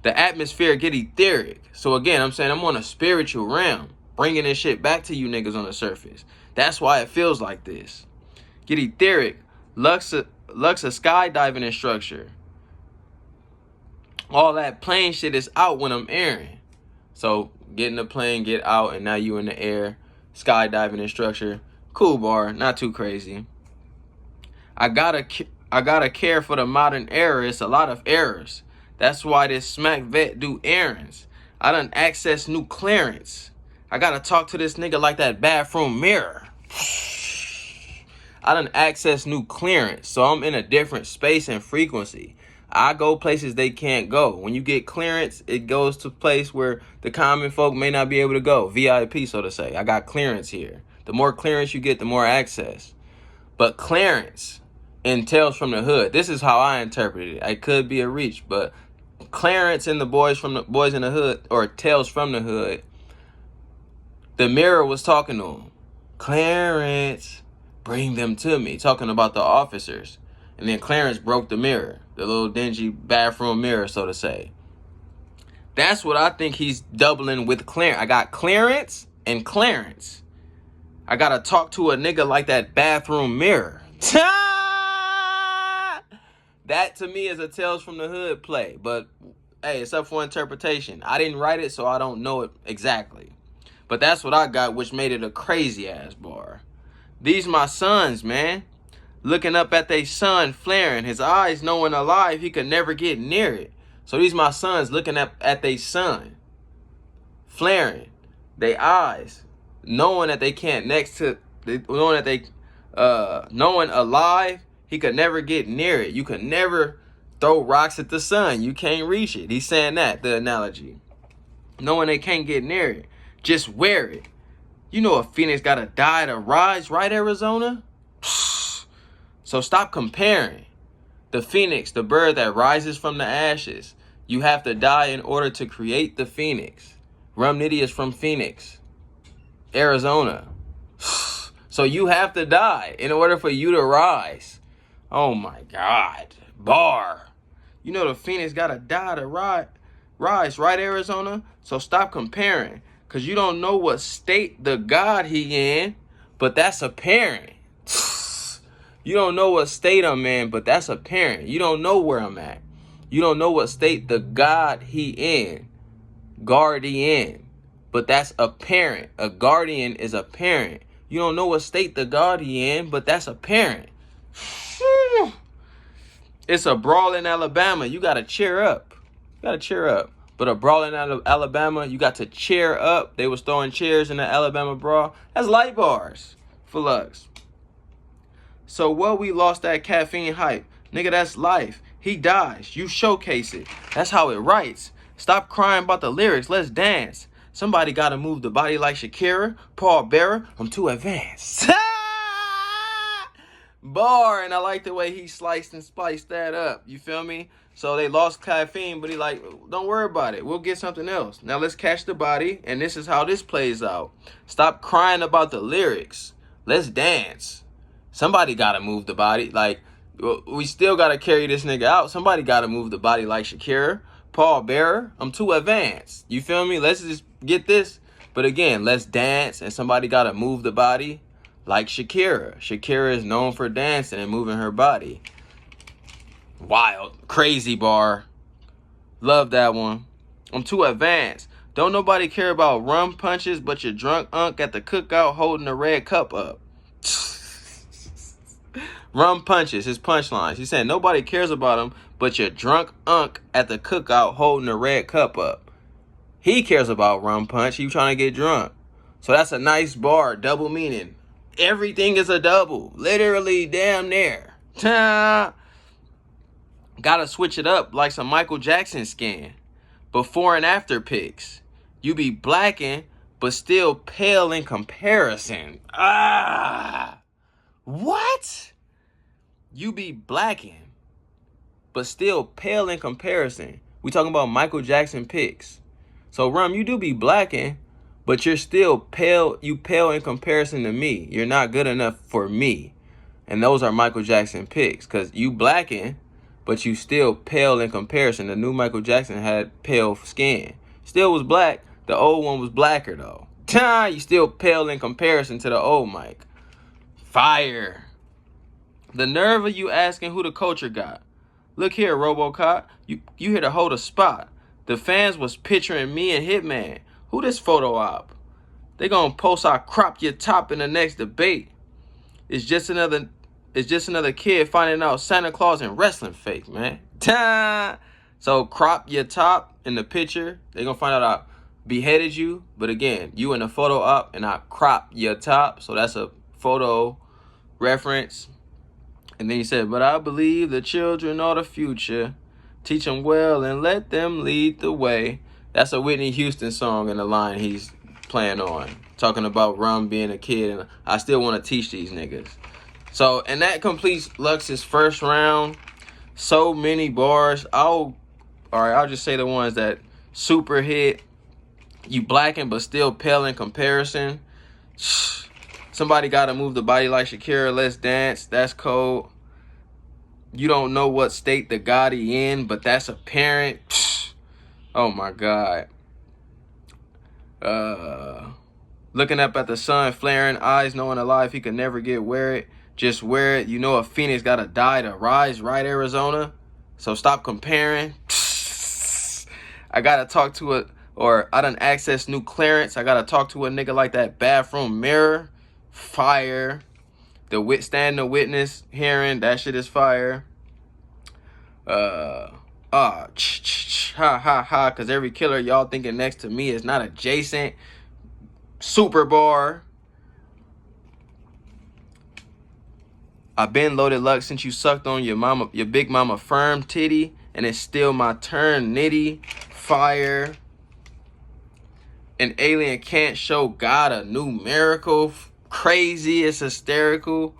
the atmosphere get etheric. So again, I'm saying I'm on a spiritual realm, bringing this shit back to you niggas on the surface. That's why it feels like this. Get etheric. Lux a skydiving instructor. All that plane shit is out when I'm airing. So get in the plane, get out, and now you in the air. Skydiving instructor. Cool bar, not too crazy. I gotta care for the modern era. It's a lot of errors. That's why this smack vet do errands. I done access new clearance. I gotta talk to this nigga like that bathroom mirror. I done access new clearance. So I'm in a different space and frequency. I go places they can't go. When you get clearance, it goes to a place where the common folk may not be able to go. VIP, so to say. I got clearance here. The more clearance you get, the more access. But clearance entails from the hood. This is how I interpret it. It could be a reach, but Clarence and the boys in the hood, or Tales from the Hood, the mirror was talking to him. Clarence, bring them to me. Talking about the officers. And then Clarence broke the mirror. The little dingy bathroom mirror, so to say. That's what I think he's doubling with Clarence. I got Clarence and Clarence. I gotta talk to a nigga like that bathroom mirror. That to me is a Tales from the Hood play. But hey, it's up for interpretation. I didn't write it, so I don't know it exactly. But that's what I got, which made it a crazy ass bar. These my sons, man. Looking up at they son flaring. His eyes knowing alive he could never get near it. So these my sons looking at they son. Flaring. They eyes. Knowing that they can't knowing alive, he could never get near it. You could never throw rocks at the sun. You can't reach it. He's saying that, the analogy. Knowing they can't get near it. Just wear it. You know a phoenix gotta die to rise, right, Arizona? So stop comparing. The phoenix, the bird that rises from the ashes. You have to die in order to create the phoenix. Rum Nitty is from Phoenix, Arizona. So you have to die in order for you to rise. Oh my God. Bar. You know the phoenix gotta die to rise, right, Arizona? So stop comparing. Because you don't know what state the God he in, but that's apparent. You don't know what state I'm in, but that's apparent. You don't know where I'm at. You don't know what state the God he in. Guardian. But that's apparent. A guardian is apparent. You don't know what state the God he in, but that's apparent. It's a brawl in Alabama. You got to cheer up. You got to cheer up. But a brawl in Alabama, you got to cheer up. They was throwing chairs in the Alabama brawl. That's light bars for Lux. So what, we lost that caffeine hype. Nigga, that's life. He dies. You showcase it. That's how it writes. Stop crying about the lyrics. Let's dance. Somebody gotta move the body like Shakira. Paul Bearer, I'm too advanced. Bar, and I like the way he sliced and spiced that up. You feel me? So they lost caffeine, but he like, don't worry about it. We'll get something else. Now let's catch the body, and this is how this plays out. Stop crying about the lyrics. Let's dance. Somebody gotta move the body. Like, we still gotta carry this nigga out. Somebody gotta move the body like Shakira. Paul Bearer, I'm too advanced. You feel me? Let's just get this. But again, let's dance, and somebody gotta move the body like Shakira. Shakira is known for dancing and moving her body. Wild, crazy bar. Love that one. I'm too advanced. Don't nobody care about rum punches but your drunk unk at the cookout holding a red cup up. Rum punches, his punchlines. He said nobody cares about him but your drunk unk at the cookout holding a red cup up. He cares about rum punch. You trying to get drunk. So that's a nice bar, double meaning. Everything is a double. Literally damn near. Gotta switch it up like some Michael Jackson skin. Before and after pics. You be blacking, but still pale in comparison. What? You be blacking, but still pale in comparison. We talking about Michael Jackson pics. So Rum, you do be blacking, but you're still pale. You pale in comparison to me. You're not good enough for me. And those are Michael Jackson pics. Because you blacking, but you still pale in comparison. The new Michael Jackson had pale skin. Still was black. The old one was blacker, though. You still pale in comparison to the old Mike. Fire. The nerve of you asking who the culture got. Look here, RoboCop. You here to hold a spot. The fans was picturing me and Hitman. Who this photo op? They gonna post I crop your top in the next debate. It's just another kid finding out Santa Claus and wrestling fake, man. So crop your top in the picture. They gonna find out I beheaded you. But again, you in the photo op and I crop your top. So that's a photo reference. And then he said, but I believe the children are the future. Teach them well and let them lead the way. That's a Whitney Houston song in the line he's playing on. Talking about Rum being a kid. And I still want to teach these niggas. So, and that completes Lux's first round. So many bars. I'll just say the ones that super hit. You blacking but still pale in comparison. Somebody got to move the body like Shakira. Let's dance. That's cold. You don't know what state the Gotti in, but that's apparent. Oh my God. Looking up at the sun, flaring, eyes knowing alive he could never get wear it. Just wear it. You know a phoenix got to die to rise, right, Arizona? So stop comparing. I got to talk to it, or I done access new clearance. I got to talk to a nigga like that bathroom mirror. Fire. The stand the witness hearing, that shit is fire. Ha ha ha, cause every killer y'all thinking next to me is not adjacent. Super bar. I been loaded luck since you sucked on your big mama firm titty, and it's still my turn, Nitty. Fire. An alien can't show God a new miracle. Crazy, it's hysterical.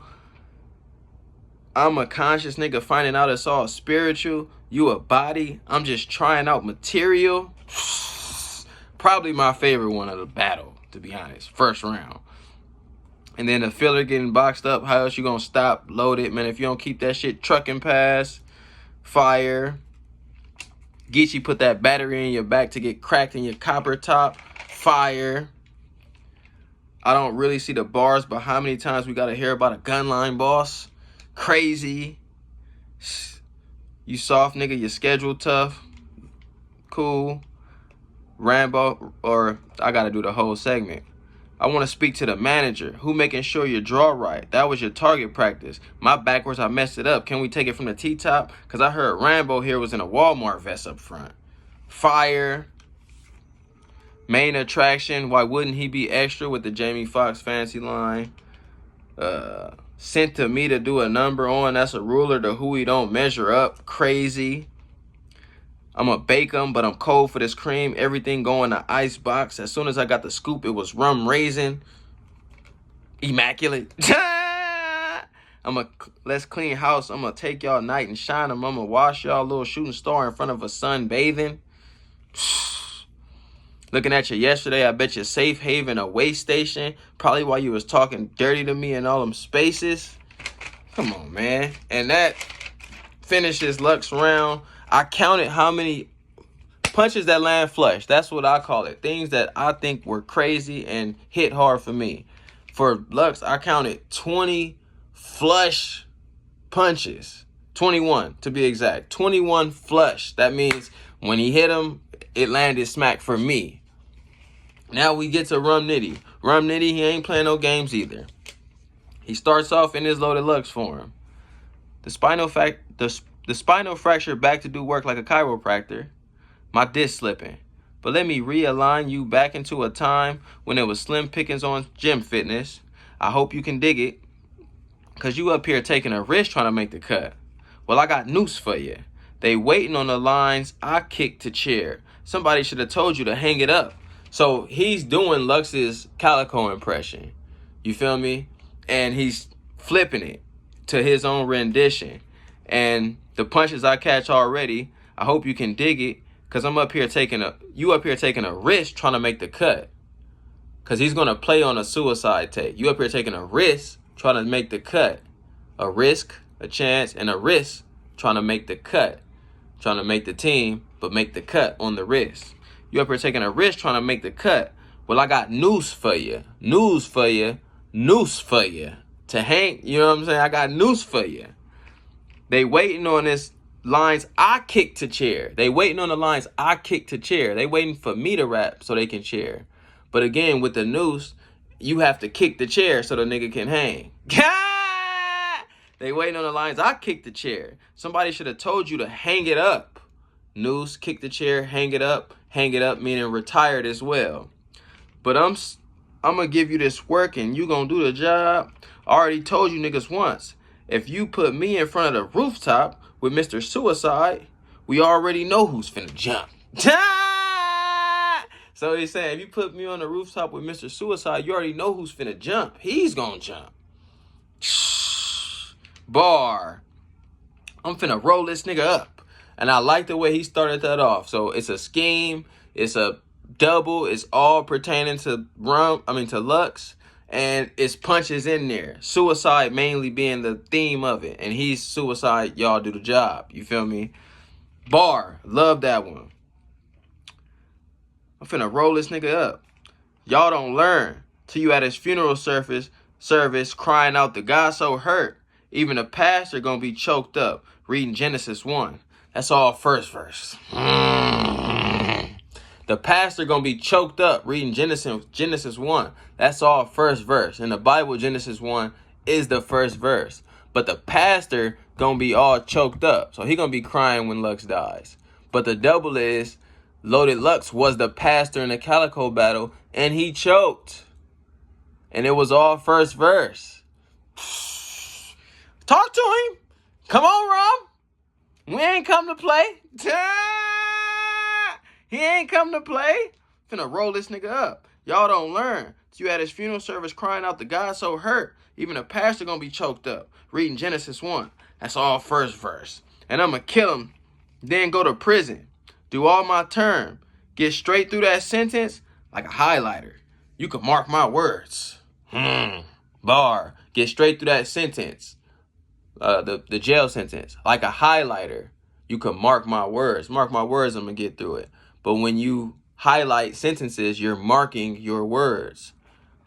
I'm a conscious nigga finding out it's all spiritual. You a body, I'm just trying out material. Probably my favorite one of the battle, to be honest. First round. And then the filler getting boxed up. How else you gonna stop? Load it, man. If you don't keep that shit trucking past. Fire. Geechee put that battery in your back to get cracked in your copper top. Fire. I don't really see the bars, but how many times we gotta hear about a gun line boss? Crazy. You soft nigga, your schedule tough. Cool. Rambo, or I gotta do the whole segment. I want to speak to the manager. Who making sure you draw right? That was your target practice. My backwards, I messed it up. Can we take it from the T-top? Because I heard Rambo here was in a Walmart vest up front. Fire. Main attraction. Why wouldn't he be extra with the Jamie Foxx fancy line? Sent to me to do a number on. That's a ruler to who he don't measure up. Crazy. I'm going to bake them, but I'm cold for this cream. Everything going to ice box. As soon as I got the scoop, it was rum raisin. Immaculate. Let's clean house. I'm going to take y'all night and shine them. I'm going to wash y'all little shooting star in front of a sun bathing. Looking at you yesterday, I bet you safe haven a way station. Probably while you was talking dirty to me in all them spaces. Come on, man. And that finishes Lux round. I counted how many punches that land flush. That's what I call it. Things that I think were crazy and hit hard for me. For Lux, I counted 20 flush punches. 21 to be exact. 21 flush. That means when he hit him, it landed smack for me. Now we get to Rum Nitty. Rum Nitty, he ain't playing no games either. He starts off in his loaded Lux form. The spinal fracture back to do work like a chiropractor. My disc slipping. But let me realign you back into a time when it was slim pickings on gym fitness. I hope you can dig it. Cause you up here taking a risk trying to make the cut. Well, I got news for you. They waiting on the lines. I kicked to chair. Somebody should have told you to hang it up. So he's doing Lux's Calico impression. You feel me? And he's flipping it to his own rendition. And the punches I catch already, I hope you can dig it. Cause you up here taking a risk trying to make the cut. Cause he's gonna play on a suicide take. You up here taking a risk trying to make the cut. A risk, a chance, and a risk trying to make the cut. Trying to make the team, but make the cut on the risk. You up here taking a risk trying to make the cut. Well, I got news for you. News for you. News for you. To hang, you know what I'm saying? I got news for you. They waiting on this lines I kick to chair. They waiting on the lines I kick to chair. They waiting for me to rap so they can cheer. But again, with the noose, you have to kick the chair so the nigga can hang. They waiting on the lines I kick the chair. Somebody should have told you to hang it up. Noose, kick the chair, hang it up, meaning retired as well. But I'm gonna give you this work and you gonna do the job. I already told you niggas once. If you put me in front of the rooftop with Mr. Suicide, we already know who's finna jump. So he's saying, if you put me on the rooftop with Mr. Suicide, you already know who's finna jump. He's gonna jump. Bar. I'm finna roll this nigga up. And I like the way he started that off. So it's a scheme. It's a double. It's all pertaining to Lux. And it's punches in there. Suicide mainly being the theme of it. And he's suicide, y'all do the job. You feel me? Bar. Love that one. I'm finna roll this nigga up. Y'all don't learn till you at his funeral service crying out the God so hurt. Even the pastor gonna be choked up reading Genesis 1. That's all first verse. The pastor gonna be choked up reading Genesis 1. That's all first verse. In the Bible, Genesis 1 is the first verse. But the pastor gonna be all choked up. So he gonna be crying when Lux dies. But the double is, Loaded Lux was the pastor in the Calico battle, and he choked. And it was all first verse. Talk to him. Come on, Rum. We ain't come to play. He ain't come to play. Finna roll this nigga up. Y'all don't learn. You at his funeral service crying out the God so hurt. Even the pastor gonna be choked up reading Genesis 1. That's all first verse. And I'ma kill him. Then go to prison. Do all my term. Get straight through that sentence like a highlighter. You can mark my words. Bar. Get straight through that sentence. The jail sentence. Like a highlighter. You can mark my words. Mark my words, I'm going to get through it. But when you highlight sentences, you're marking your words.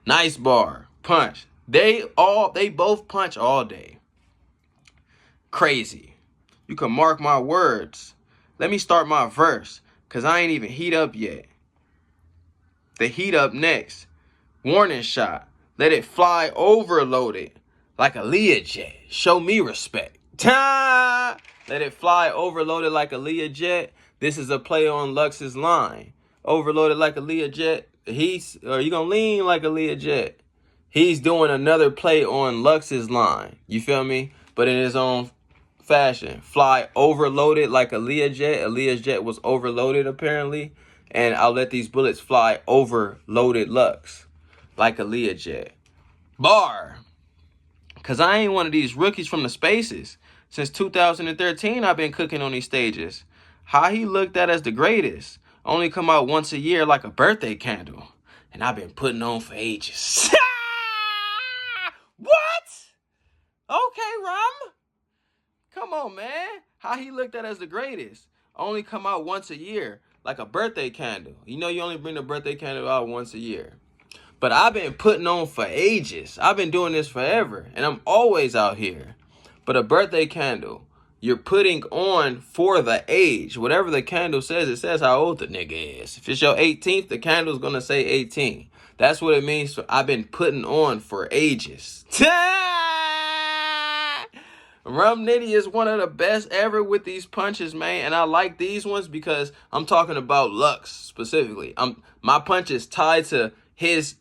Nice bar. Punch. They both punch all day. Crazy. You can mark my words. Let me start my verse, because I ain't even heat up yet. The heat up next. Warning shot. Let it fly overloaded like a Learjet. Show me respect. Let it fly overloaded like a Learjet. This is a play on Lux's line. Overloaded like a Learjet. You gonna lean like a Learjet. He's doing another play on Lux's line. You feel me? But in his own fashion. Fly overloaded like a Learjet. A Learjet was overloaded apparently. And I'll let these bullets fly overloaded Lux like a Learjet. Bar. Because I ain't one of these rookies from the spaces. Since 2013, I've been cooking on these stages. How he looked at as the greatest. Only come out once a year like a birthday candle. And I've been putting on for ages. What? Okay, Rum. Come on, man. How he looked at as the greatest. Only come out once a year like a birthday candle. You know you only bring the birthday candle out once a year. But I've been putting on for ages. I've been doing this forever. And I'm always out here. But a birthday candle, you're putting on for the age. Whatever the candle says, it says how old the nigga is. If it's your 18th, the candle's going to say 18. That's what it means. So I've been putting on for ages. Rum Nitty is one of the best ever with these punches, man. And I like these ones because I'm talking about Lux specifically. My punch is tied to his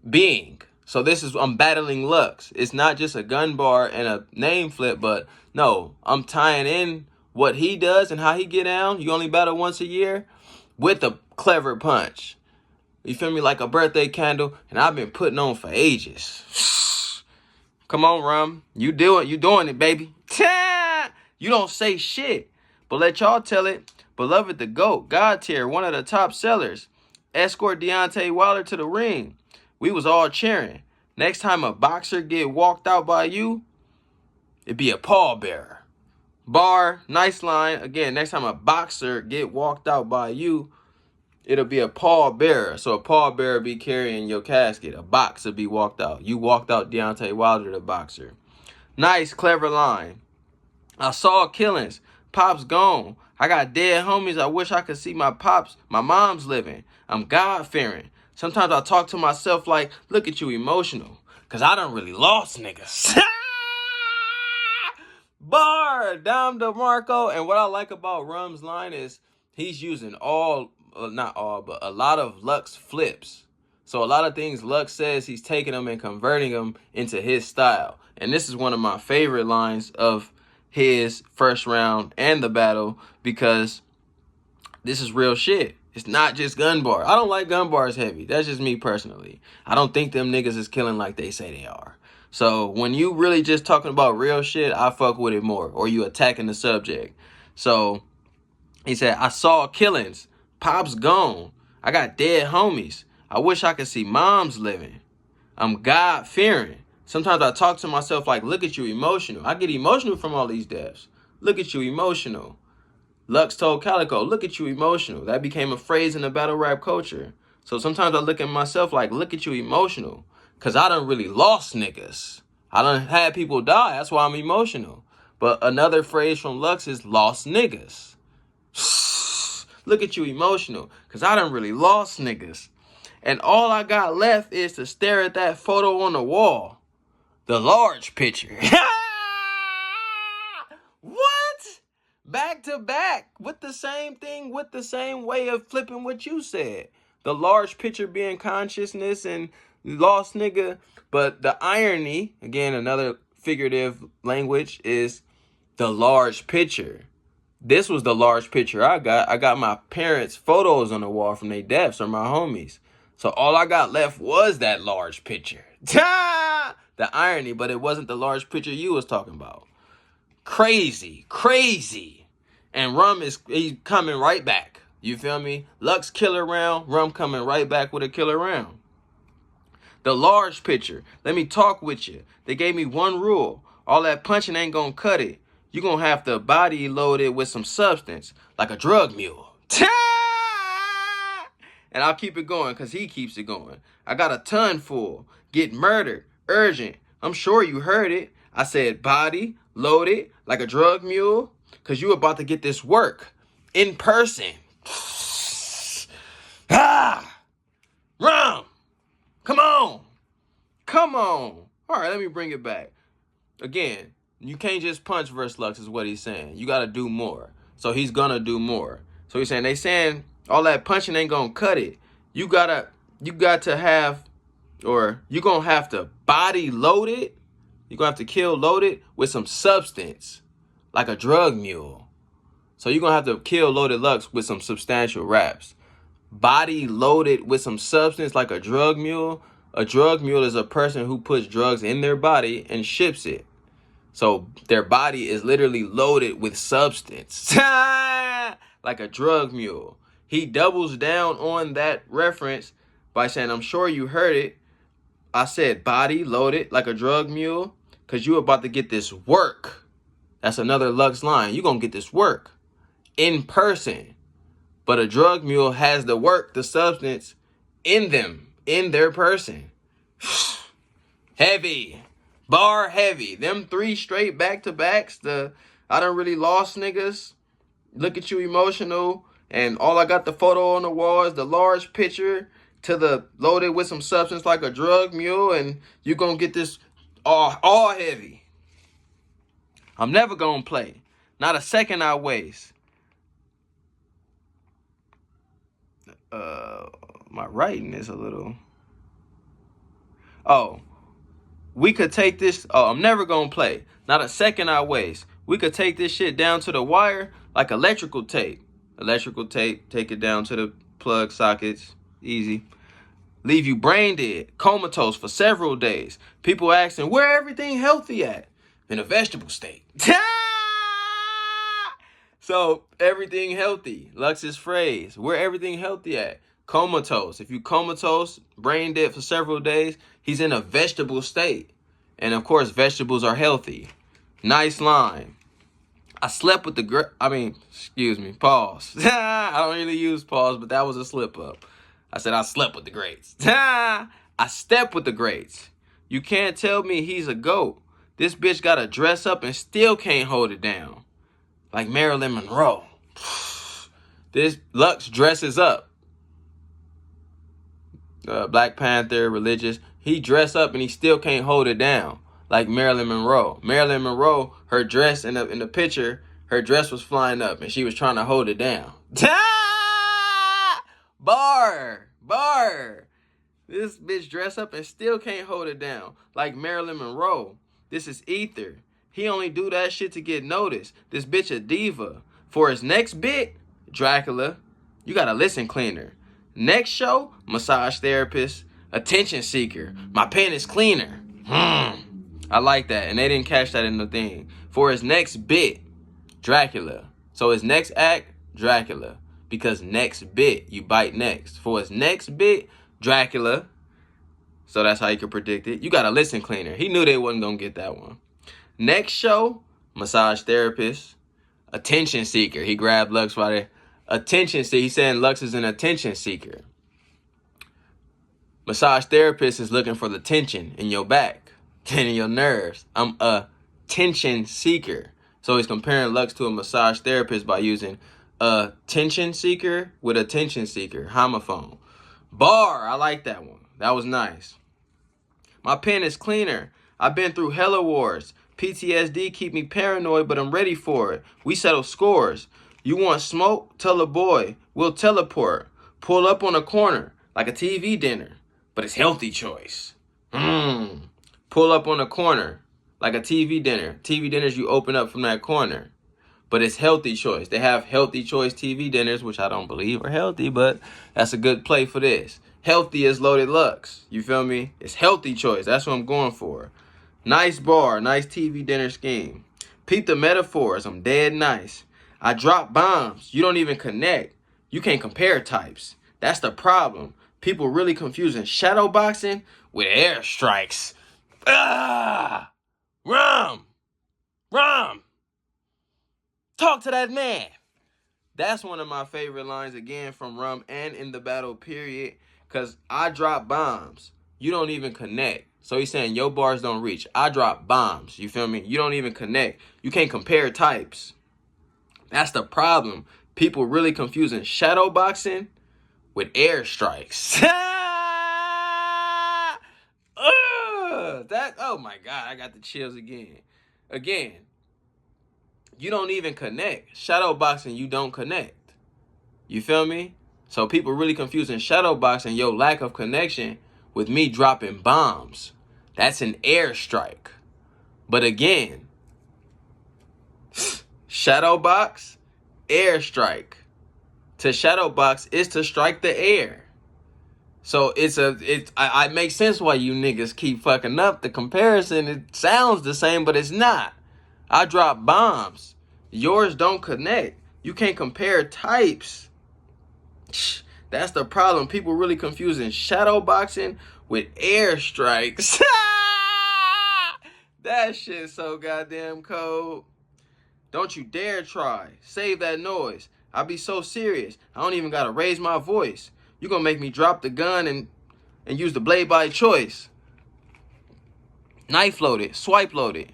being. So I'm battling Lux. It's not just a gun bar and a name flip, but no, I'm tying in what he does and how he get down. You only battle once a year with a clever punch. You feel me? Like a birthday candle. And I've been putting on for ages. Come on, Rum. You doing it, baby. You don't say shit, but let y'all tell it. Beloved the GOAT, God tier, one of the top sellers. Escort Deontay Wilder to the ring. We was all cheering. Next time a boxer get walked out by you, it'd be a pallbearer. Bar, nice line. Again, next time a boxer get walked out by you, it'll be a pallbearer. So a pallbearer be carrying your casket. A boxer be walked out. You walked out Deontay Wilder, the boxer. Nice, clever line. I saw killings. Pops gone. I got dead homies. I wish I could see my pops. My mom's living. I'm God-fearing. Sometimes I talk to myself like, look at you emotional. Because I done really lost niggas. Bar! Dom DeMarco. And what I like about Rum's line is he's using not all, but a lot of Lux flips. So a lot of things Lux says, he's taking them and converting them into his style. And this is one of my favorite lines of his first round and the battle because this is real shit. It's not just gun bar. I don't like gun bars heavy. That's just me personally. I don't think them niggas is killing like they say they are. So when you really just talking about real shit, I fuck with it more. Or you attacking the subject. So he said, I saw killings. Pops gone. I got dead homies. I wish I could see moms living. I'm God-fearing. Sometimes I talk to myself like, look at you emotional. I get emotional from all these deaths. Look at you emotional. Lux told Calico, look at you emotional. That became a phrase in the battle rap culture. So sometimes I look at myself like, look at you emotional. Because I done really lost niggas. I done had people die. That's why I'm emotional. But another phrase from Lux is lost niggas. Look at you emotional. Because I done really lost niggas. And all I got left is to stare at that photo on the wall. The large picture. What? Back to back with the same thing, with the same way of flipping what you said. The large picture being consciousness and lost nigga. But the irony, again, another figurative language, is the large picture. This was the large picture I got. I got my parents' photos on the wall from their deaths or my homies. So all I got left was that large picture. The irony, but it wasn't the large picture you was talking about. Crazy, crazy. And Rum he's coming right back. You feel me? Lux killer round, Rum coming right back with a killer round. The large picture. Let me talk with you. They gave me one rule. All that punching ain't gonna cut it. You gonna have to body load it with some substance, like a drug mule. And I'll keep it going because he keeps it going. I got a ton full. Get murdered. Urgent. I'm sure you heard it. I said body, loaded, like a drug mule. Because you about to get this work. In person. Rum. Come on. Come on. All right, let me bring it back. Again, you can't just punch versus Lux is what he's saying. You got to do more. So he's going to do more. So he's saying, they saying all that punching ain't going to cut it. You got to have, or you're going to have to body load it. You're going to have to kill load it with some substance. like a drug mule. So you're going to have to kill Loaded Lux with some substantial raps. Body loaded with some substance like a drug mule. A drug mule is a person who puts drugs in their body and ships it. So their body is literally loaded with substance. Like a drug mule. He doubles down on that reference by saying, I'm sure you heard it. I said body loaded like a drug mule because you about to get this work. That's another Lux line. You're going to get this work in person. But a drug mule has the work, the substance in them, in their person. Heavy. Bar heavy. Them 3 straight back-to-backs. I done really lost niggas. Look at you emotional. And all I got the photo on the wall is the large picture to the loaded with some substance like a drug mule. And you going to get this all heavy. I'm never going to play. Not a second I waste. My writing is a little... Oh. We could take this... Oh, I'm never going to play. Not a second I waste. We could take this shit down to the wire like electrical tape. Electrical tape. Take it down to the plug sockets. Easy. Leave you brain dead, comatose for several days. People asking, where everything healthy at? In a vegetable state. So, everything healthy. Lux's phrase. Where everything healthy at? Comatose. If you comatose, brain dead for several days, he's in a vegetable state. And of course, vegetables are healthy. Nice line. I slept with the excuse me, pause. I don't really use pause, but that was a slip up. I said I slept with the greats. I stepped with the greats. You can't tell me he's a GOAT. This bitch got to dress up and still can't hold it down. Like Marilyn Monroe. This Lux dresses up. Black Panther, religious. He dressed up and he still can't hold it down. Like Marilyn Monroe. Marilyn Monroe, her dress in the picture, her dress was flying up and she was trying to hold it down. Bar. This bitch dressed up and still can't hold it down. Like Marilyn Monroe. This is ether. He only do that shit to get noticed. This bitch a diva. For his next bit, Dracula, you got a listen cleaner. Next show, massage therapist, attention seeker. My pen is cleaner. I like that. And they didn't catch that in the thing. For his next bit, Dracula. So his next act, Dracula. Because next bit, you bite next. For his next bit, Dracula. So that's how you can predict it. You got a listen cleaner. He knew they wasn't going to get that one. Next show, massage therapist, attention seeker. He grabbed Lux by the attention seeker. He's saying Lux is an attention seeker. Massage therapist is looking for the tension in your back and in your nerves. I'm a tension seeker. So he's comparing Lux to a massage therapist by using a tension seeker with a tension seeker. Homophone. Bar. I like that one. That was nice. My pen is cleaner. I've been through hella wars. PTSD keep me paranoid, but I'm ready for it. We settle scores. You want smoke? Tell a boy. We'll teleport. Pull up on a corner like a TV dinner, but it's healthy choice. Pull up on a corner like a TV dinner. TV dinners you open up from that corner, but it's healthy choice. They have healthy choice TV dinners, which I don't believe are healthy, but that's a good play for this. Healthy is Loaded Lux. You feel me? It's healthy choice. That's what I'm going for. Nice bar, nice TV dinner scheme. Peep the metaphors, I'm dead nice. I drop bombs, you don't even connect. You can't compare types. That's the problem. People really confusing shadow boxing with airstrikes. Rum. Talk to that man. That's one of my favorite lines again from Rum and in the battle period. Because I drop bombs. You don't even connect. So he's saying your bars don't reach. I drop bombs. You feel me? You don't even connect. You can't compare types. That's the problem. People really confusing shadow boxing with airstrikes. Oh my God, I got the chills again. You don't even connect. Shadow boxing, you don't connect. You feel me? So people really confusing shadow boxing, your lack of connection, with me dropping bombs. That's an airstrike. But again, Shadow box, air strike. To shadow box is to strike the air. So I make sense why you niggas keep fucking up the comparison. It sounds the same, but it's not. I drop bombs. Yours don't connect. You can't compare types. That's the problem. People really confusing shadow boxing with air strikes. That shit's so goddamn cold. Don't you dare try. Save that noise. I be so serious. I don't even gotta raise my voice. You gonna make me drop the gun and use the blade by choice. Knife loaded, swipe loaded.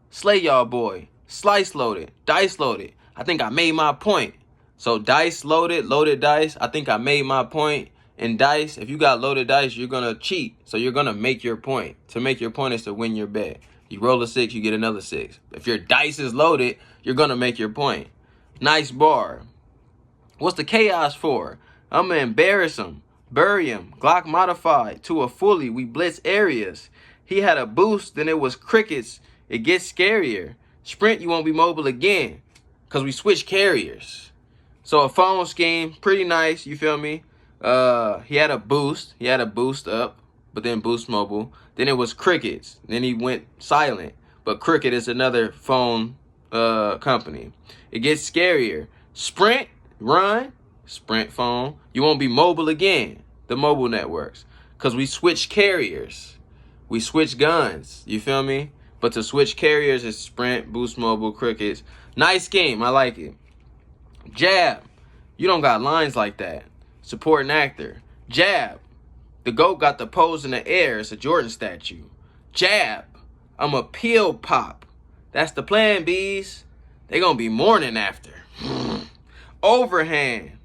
Slay y'all boy. Slice loaded, dice loaded. I think I made my point. So dice loaded, loaded dice. I think I made my point. And dice, if you got loaded dice, you're gonna cheat. So you're gonna make your point. To make your point is to win your bet. You roll a 6, you get another 6. If your dice is loaded, you're gonna make your point. Nice bar. What's the chaos for? I'ma embarrass him, bury him, Glock modified to a fully. We blitz areas. He had a boost, then it was crickets. It gets scarier. Sprint, you won't be mobile again, cause we switch carriers. So a phone scheme, pretty nice. You feel me? He had a boost. He had a boost up, but then boost mobile. Then it was crickets. Then he went silent. But Cricket is another phone company. It gets scarier. Sprint, run, Sprint phone. You won't be mobile again. The mobile networks. Because we switch carriers. We switch guns. You feel me? But to switch carriers is Sprint, Boost Mobile, Crickets. Nice game. I like it. Jab. You don't got lines like that. Supporting actor. Jab. The GOAT got the pose in the air. It's a Jordan statue. Jab. I'm a peel pop. That's the plan, bees. They gonna be mourning after. Overhand.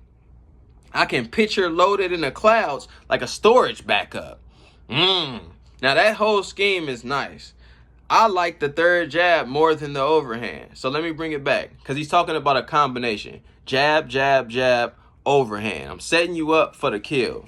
I can picture loaded in the clouds like a storage backup. Now that whole scheme is nice. I like the third jab more than the overhand. So let me bring it back. Because he's talking about a combination. Jab, jab, jab, overhand. I'm setting you up for the kill.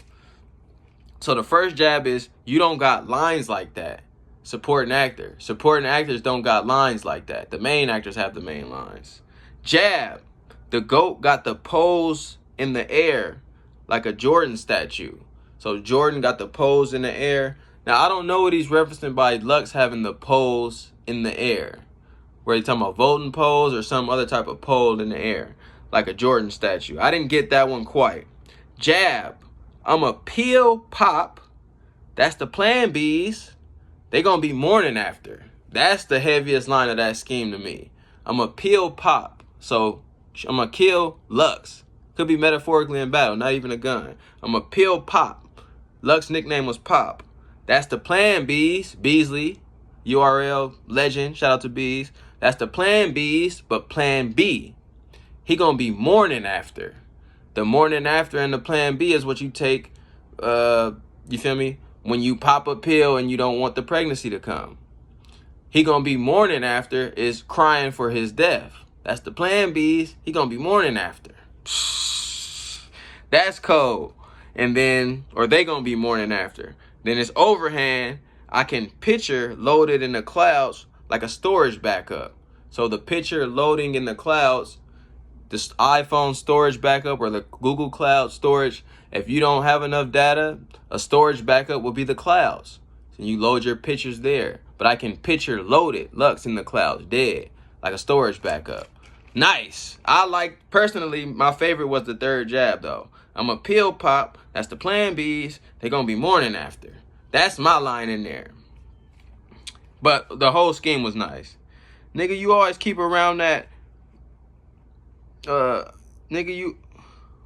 So the first jab is, you don't got lines like that. Supporting actor. Supporting actors don't got lines like that. The main actors have the main lines. Jab. The GOAT got the pose in the air like a Jordan statue. So Jordan got the pose in the air. Now, I don't know what he's referencing by Lux having the pose in the air. Where he's talking about voting pose or some other type of pole in the air. Like a Jordan statue. I didn't get that one quite. Jab. I'm a peel pop. That's the plan, bees. They gonna be mourning after. That's the heaviest line of that scheme to me. I'm a peel pop. So I'm gonna kill Lux. Could be metaphorically in battle, not even a gun. I'm a peel pop. Lux's nickname was Pop. That's the plan, bees. Beasley, URL legend. Shout out to Bees. That's the plan, bees, but plan B. He gonna be mourning after. The morning after and the plan B is what you take, you feel me? When you pop a pill and you don't want the pregnancy to come. He gonna be mourning after is crying for his death. That's the plan, bees. He gonna be mourning after. That's cold. And then, or they gonna be mourning after. Then it's overhand. I can picture loaded in the clouds like a storage backup. So the picture loading in the clouds, this iPhone storage backup or the Google Cloud storage, if you don't have enough data, a storage backup will be the clouds. So you load your pictures there. But I can picture loaded Lux in the clouds, dead, like a storage backup. Nice. I like, personally, my favorite was the third jab, though. I'm a peel pop. That's the plan, bees. They're going to be mourning after. That's my line in there. But the whole scheme was nice. Nigga, you always keep around that nigga you,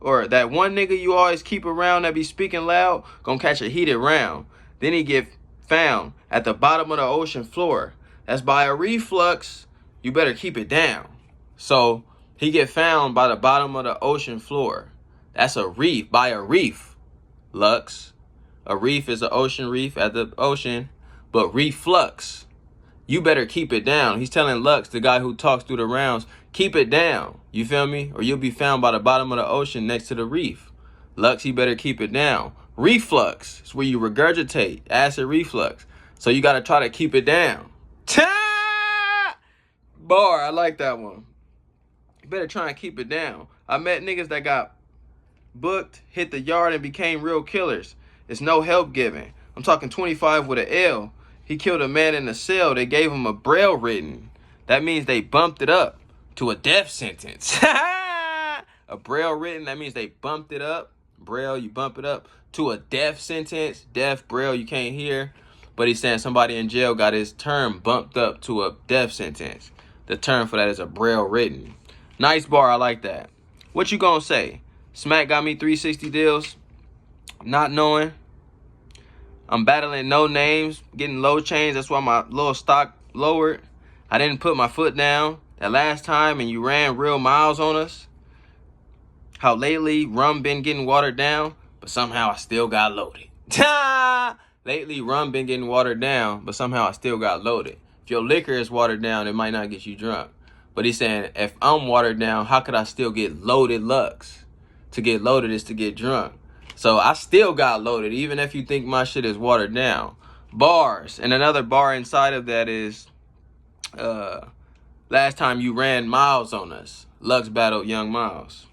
or that one nigga you always keep around that be speaking loud, gonna catch a heated round. Then he get found at the bottom of the ocean floor. That's by a reflux. You better keep it down. So he get found by the bottom of the ocean floor. That's a reef, by a reef, Lux. A reef is an ocean reef at the ocean, but reflux. You better keep it down. He's telling Lux, the guy who talks through the rounds, keep it down. You feel me? Or you'll be found by the bottom of the ocean next to the reef. Lux, you better keep it down. Reflux is where you regurgitate. Acid reflux. So you got to try to keep it down. Bar, I like that one. You better try and keep it down. I met niggas that got booked, hit the yard, and became real killers. It's no help given. I'm talking 25 with an L. He killed a man in a cell. They gave him a braille written. That means they bumped it up to a death sentence. A braille written, that means they bumped it up. Braille, you bump it up to a death sentence. Deaf, braille, you can't hear. But he's saying somebody in jail got his term bumped up to a death sentence. The term for that is a braille written. Nice bar, I like that. What you gonna say? Smack got me 360 deals. Not knowing. I'm battling no names, getting low chains. That's why my little stock lowered. I didn't put my foot down that last time and you ran real miles on us. How lately rum been getting watered down, but somehow I still got loaded. Lately rum been getting watered down, but somehow I still got loaded. If your liquor is watered down, it might not get you drunk. But he's saying, if I'm watered down, how could I still get loaded Lux? To get loaded is to get drunk. So I still got loaded, even if you think my shit is watered down. Bars. And another bar inside of that is, last time you ran miles on us. Lux battled Young Miles.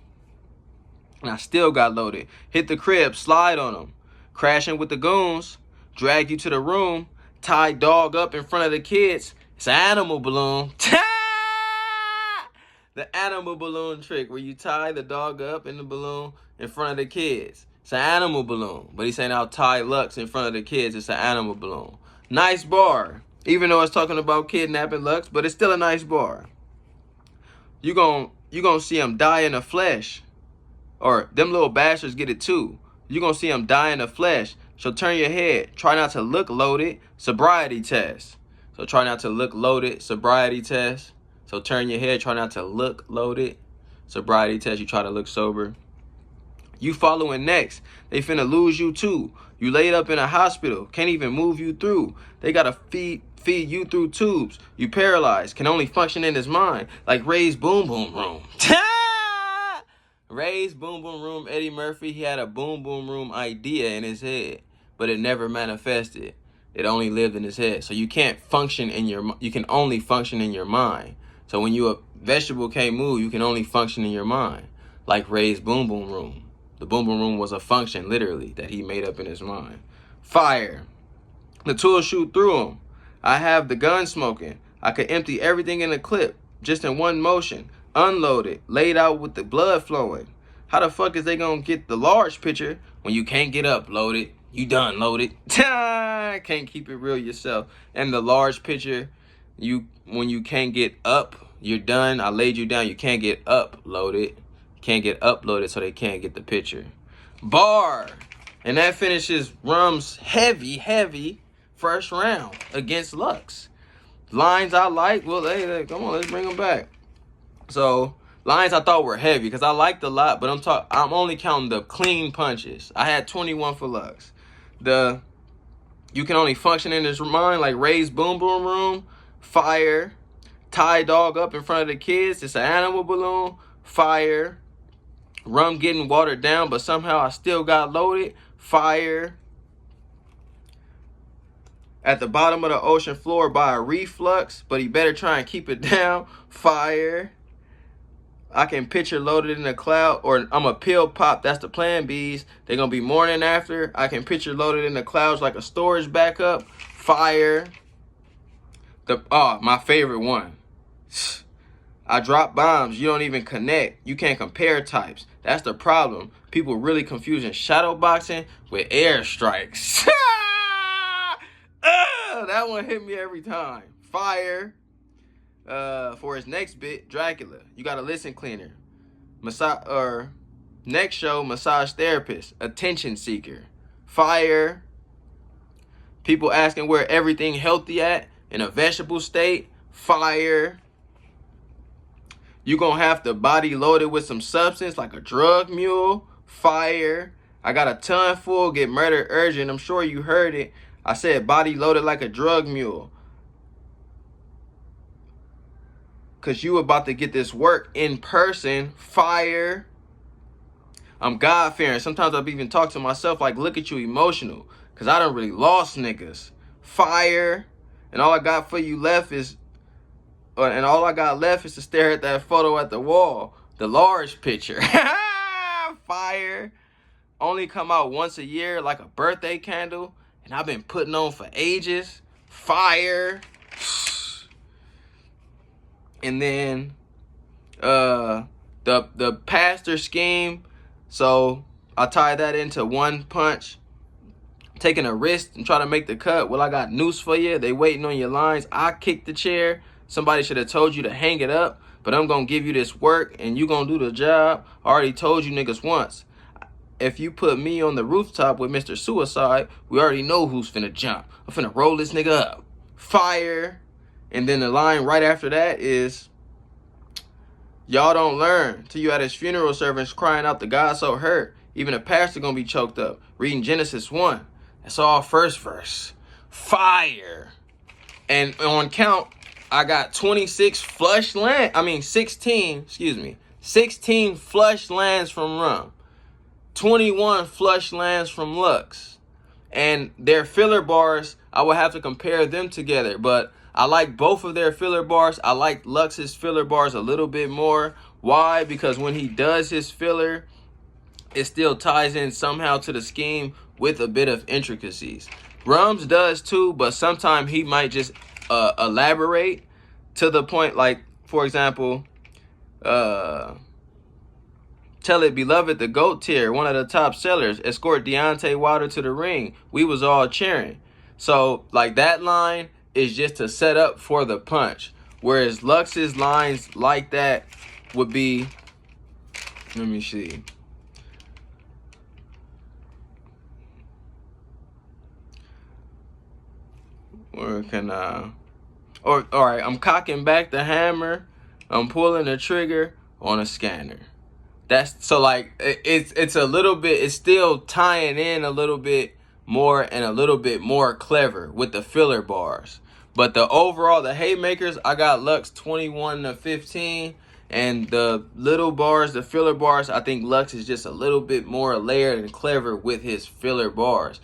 And I still got loaded. Hit the crib, slide on them. Crashing with the goons. Drag you to the room. Tie dog up in front of the kids. It's an animal balloon. The animal balloon trick where you tie the dog up in the balloon in front of the kids. It's an animal balloon. But he's saying I'll tie Lux in front of the kids. It's an animal balloon. Nice bar. Even though it's talking about kidnapping Lux, but it's still a nice bar. You gonna see him die in the flesh. Or them little bastards get it too. You gonna see him die in the flesh. So turn your head. Try not to look loaded. Sobriety test. So try not to look loaded. Sobriety test. So turn your head, try not to look loaded. Sobriety test, you try to look sober. You following next. They finna lose you too. You laid up in a hospital, can't even move you through. They gotta feed you through tubes. You paralyzed, can only function in his mind. Like Ray's Boom Boom Room. Ray's Boom Boom Room, Eddie Murphy, he had a Boom Boom Room idea in his head, but it never manifested. It only lived in his head. So you can't function in you can only function in your mind. So when you a vegetable can't move, you can only function in your mind. Like Ray's Boom Boom Room. The Boom Boom Room was a function, literally, that he made up in his mind. Fire. The tool shoot through him. I have the gun smoking. I could empty everything in a clip, just in one motion. Unloaded, laid out with the blood flowing. How the fuck is they gonna get the large picture when you can't get up loaded? You done loaded. Can't keep it real yourself. And the large picture, when you can't get up, you're done. I laid you down. You can't get uploaded. Can't get uploaded, so they can't get the picture. Bar. And that finishes Rum's heavy first round against Lux. Lines I like. Well, hey, come on, let's bring them back. So lines I thought were heavy because I liked a lot, but I'm only counting the clean punches. I had 21 for Lux. You can only function in his mind like Ray's Boom Boom Room. Fire. Tie dog up in front of the kids. It's an animal balloon. Fire. Rum getting watered down, but somehow I still got loaded. Fire. At the bottom of the ocean floor by a reflux, but he better try and keep it down. Fire. I can picture loaded in the cloud, or I'm a pill pop. That's the plan B's. They're going to be morning after. I can picture loaded in the clouds like a storage backup. Fire. My favorite one. I drop bombs. You don't even connect. You can't compare types. That's the problem. People really confusing shadow boxing with air strikes. That one hit me every time. Fire. For his next bit, Dracula. You got a listen cleaner. Next show, massage therapist. Attention seeker. Fire. People asking where everything healthy at in a vegetable state. Fire. You gonna have the body loaded with some substance like a drug mule. Fire. I got a ton full, get murdered urgent. I'm sure you heard it. I said body loaded like a drug mule. Cause you about to get this work in person. Fire. I'm God-fearing. Sometimes I've even talked to myself like, look at you emotional. Cause I done really lost niggas. Fire. And all I got for you left is and all I got left is to stare at that photo at the wall, the large picture. Fire. Only come out once a year, like a birthday candle, and I've been putting on for ages. Fire. And then the pastor scheme. So I tie that into one punch. Taking a wrist and try to make the cut. Well, I got news for you. They waiting on your lines. I kicked the chair. Somebody should have told you to hang it up, but I'm going to give you this work and you going to do the job. I already told you niggas once. If you put me on the rooftop with Mr. Suicide, we already know who's finna jump. I'm finna roll this nigga up. Fire. And then the line right after that is, y'all don't learn till you at his funeral service crying out the God so hurt. Even a pastor gonna be choked up. Reading Genesis 1. That's all first verse. Fire. And on count, I got 26 flush land. 16 flush lands from Rum. 21 flush lands from Lux. And their filler bars, I would have to compare them together. But I like both of their filler bars. I like Lux's filler bars a little bit more. Why? Because when he does his filler, it still ties in somehow to the scheme with a bit of intricacies. Rum's does too, but sometimes he might just elaborate to the point, like, for example, Tell It Beloved, the GOAT tier, one of the top sellers, escort Deontay Wilder to the ring. We was all cheering. So, like, that line is just to set up for the punch. Whereas Lux's lines like that would be, let me see. Or can all right, I'm cocking back the hammer, I'm pulling the trigger on a scanner. That's so, like, it's a little bit, it's still tying in a little bit more and a little bit more clever with the filler bars. But the overall, the haymakers, I got Lux 21-15, and the little bars, the filler bars, I think Lux is just a little bit more layered and clever with his filler bars.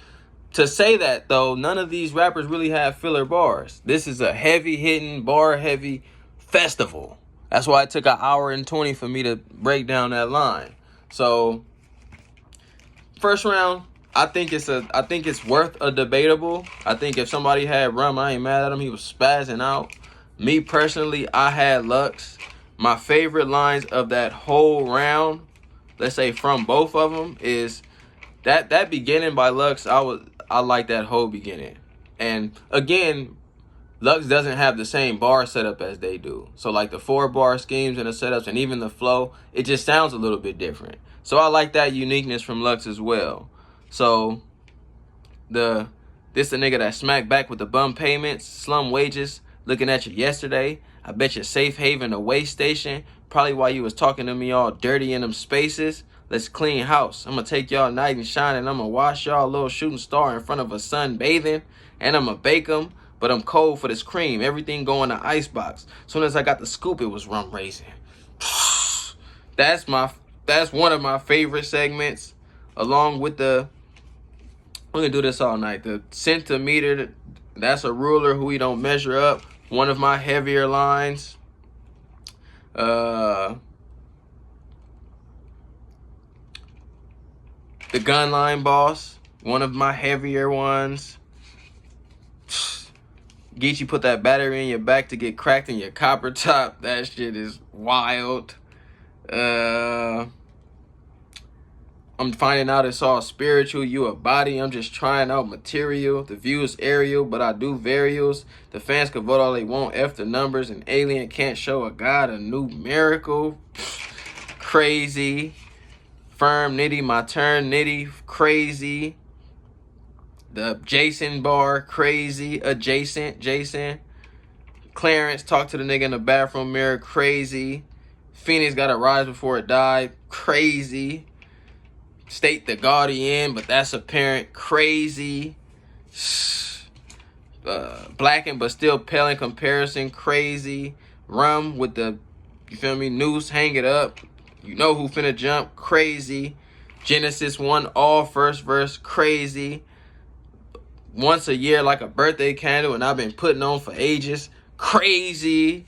To say that, though, none of these rappers really have filler bars. This is a heavy-hitting, bar-heavy festival. That's why it took 1 hour and 20 for me to break down that line. So, first round, I think it's worth a debatable. I think if somebody had Rum, I ain't mad at him. He was spazzing out. Me personally, I had Lux. My favorite lines of that whole round, let's say from both of them, is that beginning by Lux. I like that whole beginning. And again, Lux doesn't have the same bar setup as they do. So like the 4-bar schemes and the setups and even the flow, it just sounds a little bit different. So I like that uniqueness from Lux as well. So this the nigga that smacked back with the bum payments, slum wages, looking at you yesterday. I bet you safe haven, a way station. Probably while you was talking to me all dirty in them spaces. Let's clean house. I'm going to take y'all night and shine, and I'm going to wash y'all a little shooting star in front of a sun bathing. And I'm going to bake them, but I'm cold for this cream. Everything go in the icebox. Soon as I got the scoop, it was rum raisin. That's one of my favorite segments, along with the, we're going to do this all night. The centimeter, that's a ruler who we don't measure up. One of my heavier lines. The gun line boss, one of my heavier ones. Geechee put that battery in your back to get cracked in your copper top. That shit is wild. I'm finding out it's all spiritual. You a body. I'm just trying out material. The view is aerial, but I do varials. The fans can vote all they want. F the numbers. An alien can't show a god a new miracle. Crazy. Firm Nitty, my turn Nitty, crazy. The Jason bar, crazy. Adjacent, Jason. Clarence, talk to the nigga in the bathroom mirror, crazy. Phoenix gotta rise before it died, crazy. State the guardian, but that's apparent, crazy. Blackened but still pale in comparison, crazy. Rum with the, you feel me, noose, hang it up. You know who finna jump, crazy. Genesis 1, all first verse, crazy. Once a year like a birthday candle, and I've been putting on for ages, crazy.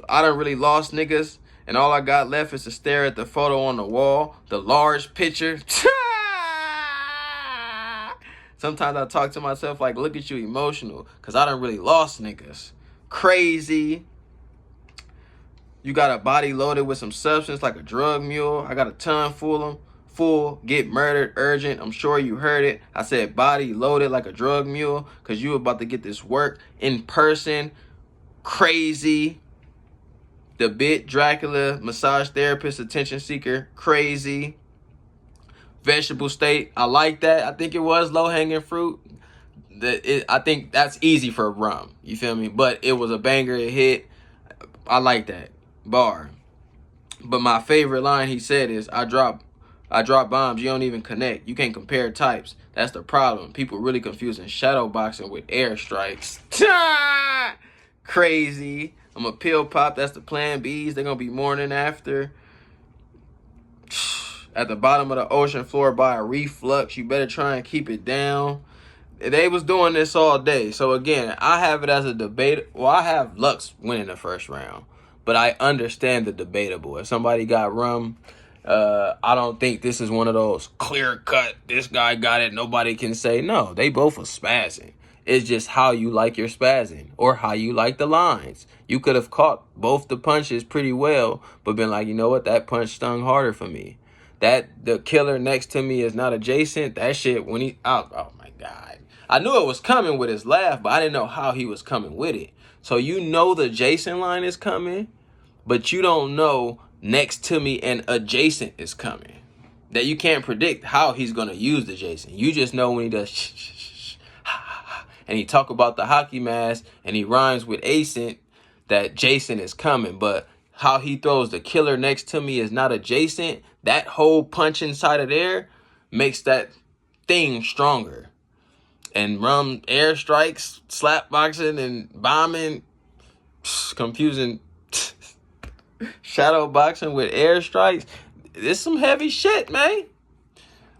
I done really lost niggas, and all I got left is to stare at the photo on the wall, the large picture. Sometimes I talk to myself like, look at you emotional, because I done really lost niggas. Crazy. You got a body loaded with some substance like a drug mule. I got a ton full, get murdered, urgent. I'm sure you heard it. I said body loaded like a drug mule, because you about to get this work in person. Crazy. The bit, Dracula, massage therapist, attention seeker, crazy. Vegetable state, I like that. I think it was low-hanging fruit. I think that's easy for Rum. You feel me? But it was a banger, it hit. I like that bar. But my favorite line he said is, I drop bombs, you don't even connect. You can't compare types. That's the problem. People really confusing shadow boxing with airstrikes. Crazy. I'm a pill pop. That's the plan B's. They're going to be mourning after. At the bottom of the ocean floor by a reflux. You better try and keep it down. They was doing this all day. So again, I have it as a debate. Well, I have Lux winning the first round. But I understand the debatable. If somebody got Rum, I don't think this is one of those clear cut, this guy got it, nobody can say. No, they both are spazzing. It's just how you like your spazzing or how you like the lines. You could have caught both the punches pretty well, but been like, you know what, that punch stung harder for me. That the killer next to me is not adjacent. That shit when he oh my God. I knew it was coming with his laugh, but I didn't know how he was coming with it. So you know the Jason line is coming, but you don't know next to me and adjacent is coming. That you can't predict how he's gonna use the Jason. You just know when he does and he talk about the hockey mask and he rhymes with acent that Jason is coming. But how he throws the killer next to me is not adjacent. That whole punch inside of there makes that thing stronger. And Rum airstrikes, slap boxing, and bombing, confusing shadow boxing with airstrikes. This some heavy shit, man.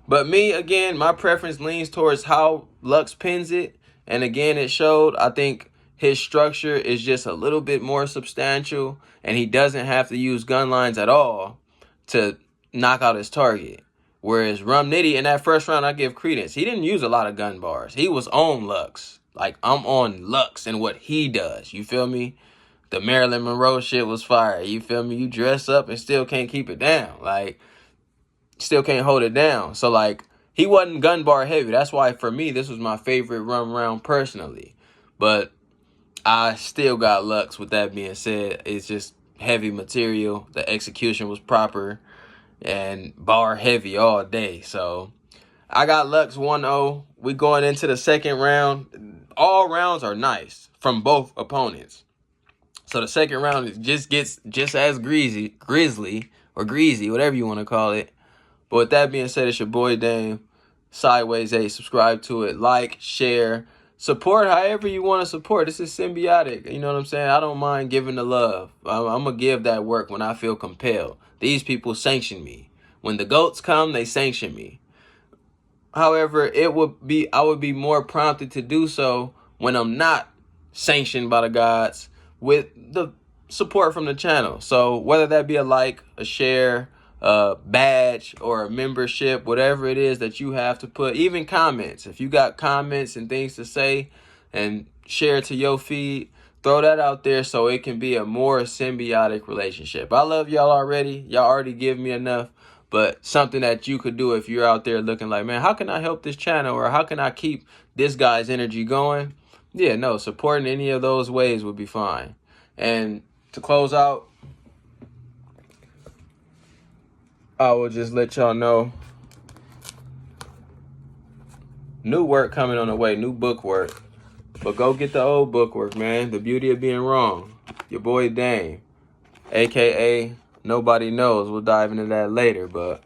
But me, again, my preference leans towards how Lux pins it. And again, it showed, I think his structure is just a little bit more substantial. And he doesn't have to use gun lines at all to knock out his target. Whereas Rum Nitty, in that first round, I give credence. He didn't use a lot of gun bars. He was on Lux. Like, I'm on Lux and what he does. You feel me? The Marilyn Monroe shit was fire. You feel me? You dress up and still can't keep it down. Like, still can't hold it down. So, like, he wasn't gun bar heavy. That's why, for me, this was my favorite Rum round personally. But I still got Lux. With that being said, it's just heavy material. The execution was proper and bar heavy all day. So I got Lux 1-0. We going into the second round. All rounds are nice from both opponents. So the second round just gets just as grisly, or greasy, whatever you want to call it. But with that being said, it's your boy Dame. Sideways 8. Subscribe to it. Like, share. Support however you want to support. This is symbiotic. You know what I'm saying? I don't mind giving the love. I'm going to give that work when I feel compelled. These people sanction me. When the GOATs come, they sanction me. However, I would be more prompted to do so when I'm not sanctioned by the gods with the support from the channel. So whether that be a like, a share, a badge, or a membership, whatever it is that you have to put, even comments. If you got comments and things to say and share to your feed, throw that out there so it can be a more symbiotic relationship. I love y'all already. Y'all already give me enough. But something that you could do if you're out there looking like, man, how can I help this channel? Or how can I keep this guy's energy going? Yeah, no, supporting any of those ways would be fine. And to close out, I will just let y'all know, new work coming on the way, new book work. But go get the old book work, man. The Beauty of Being Wrong. Your boy Dame, a.k.a. Nobody Knows. We'll dive into that later, but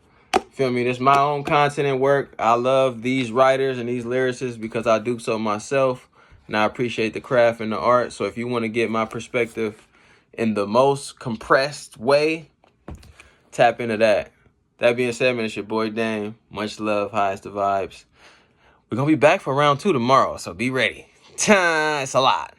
feel me? This is my own content and work. I love these writers and these lyricists because I do so myself, and I appreciate the craft and the art. So if you want to get my perspective in the most compressed way, tap into that. That being said, man, it's your boy Dame. Much love, highest of vibes. We're going to be back for round 2 tomorrow, so be ready. It's a lot.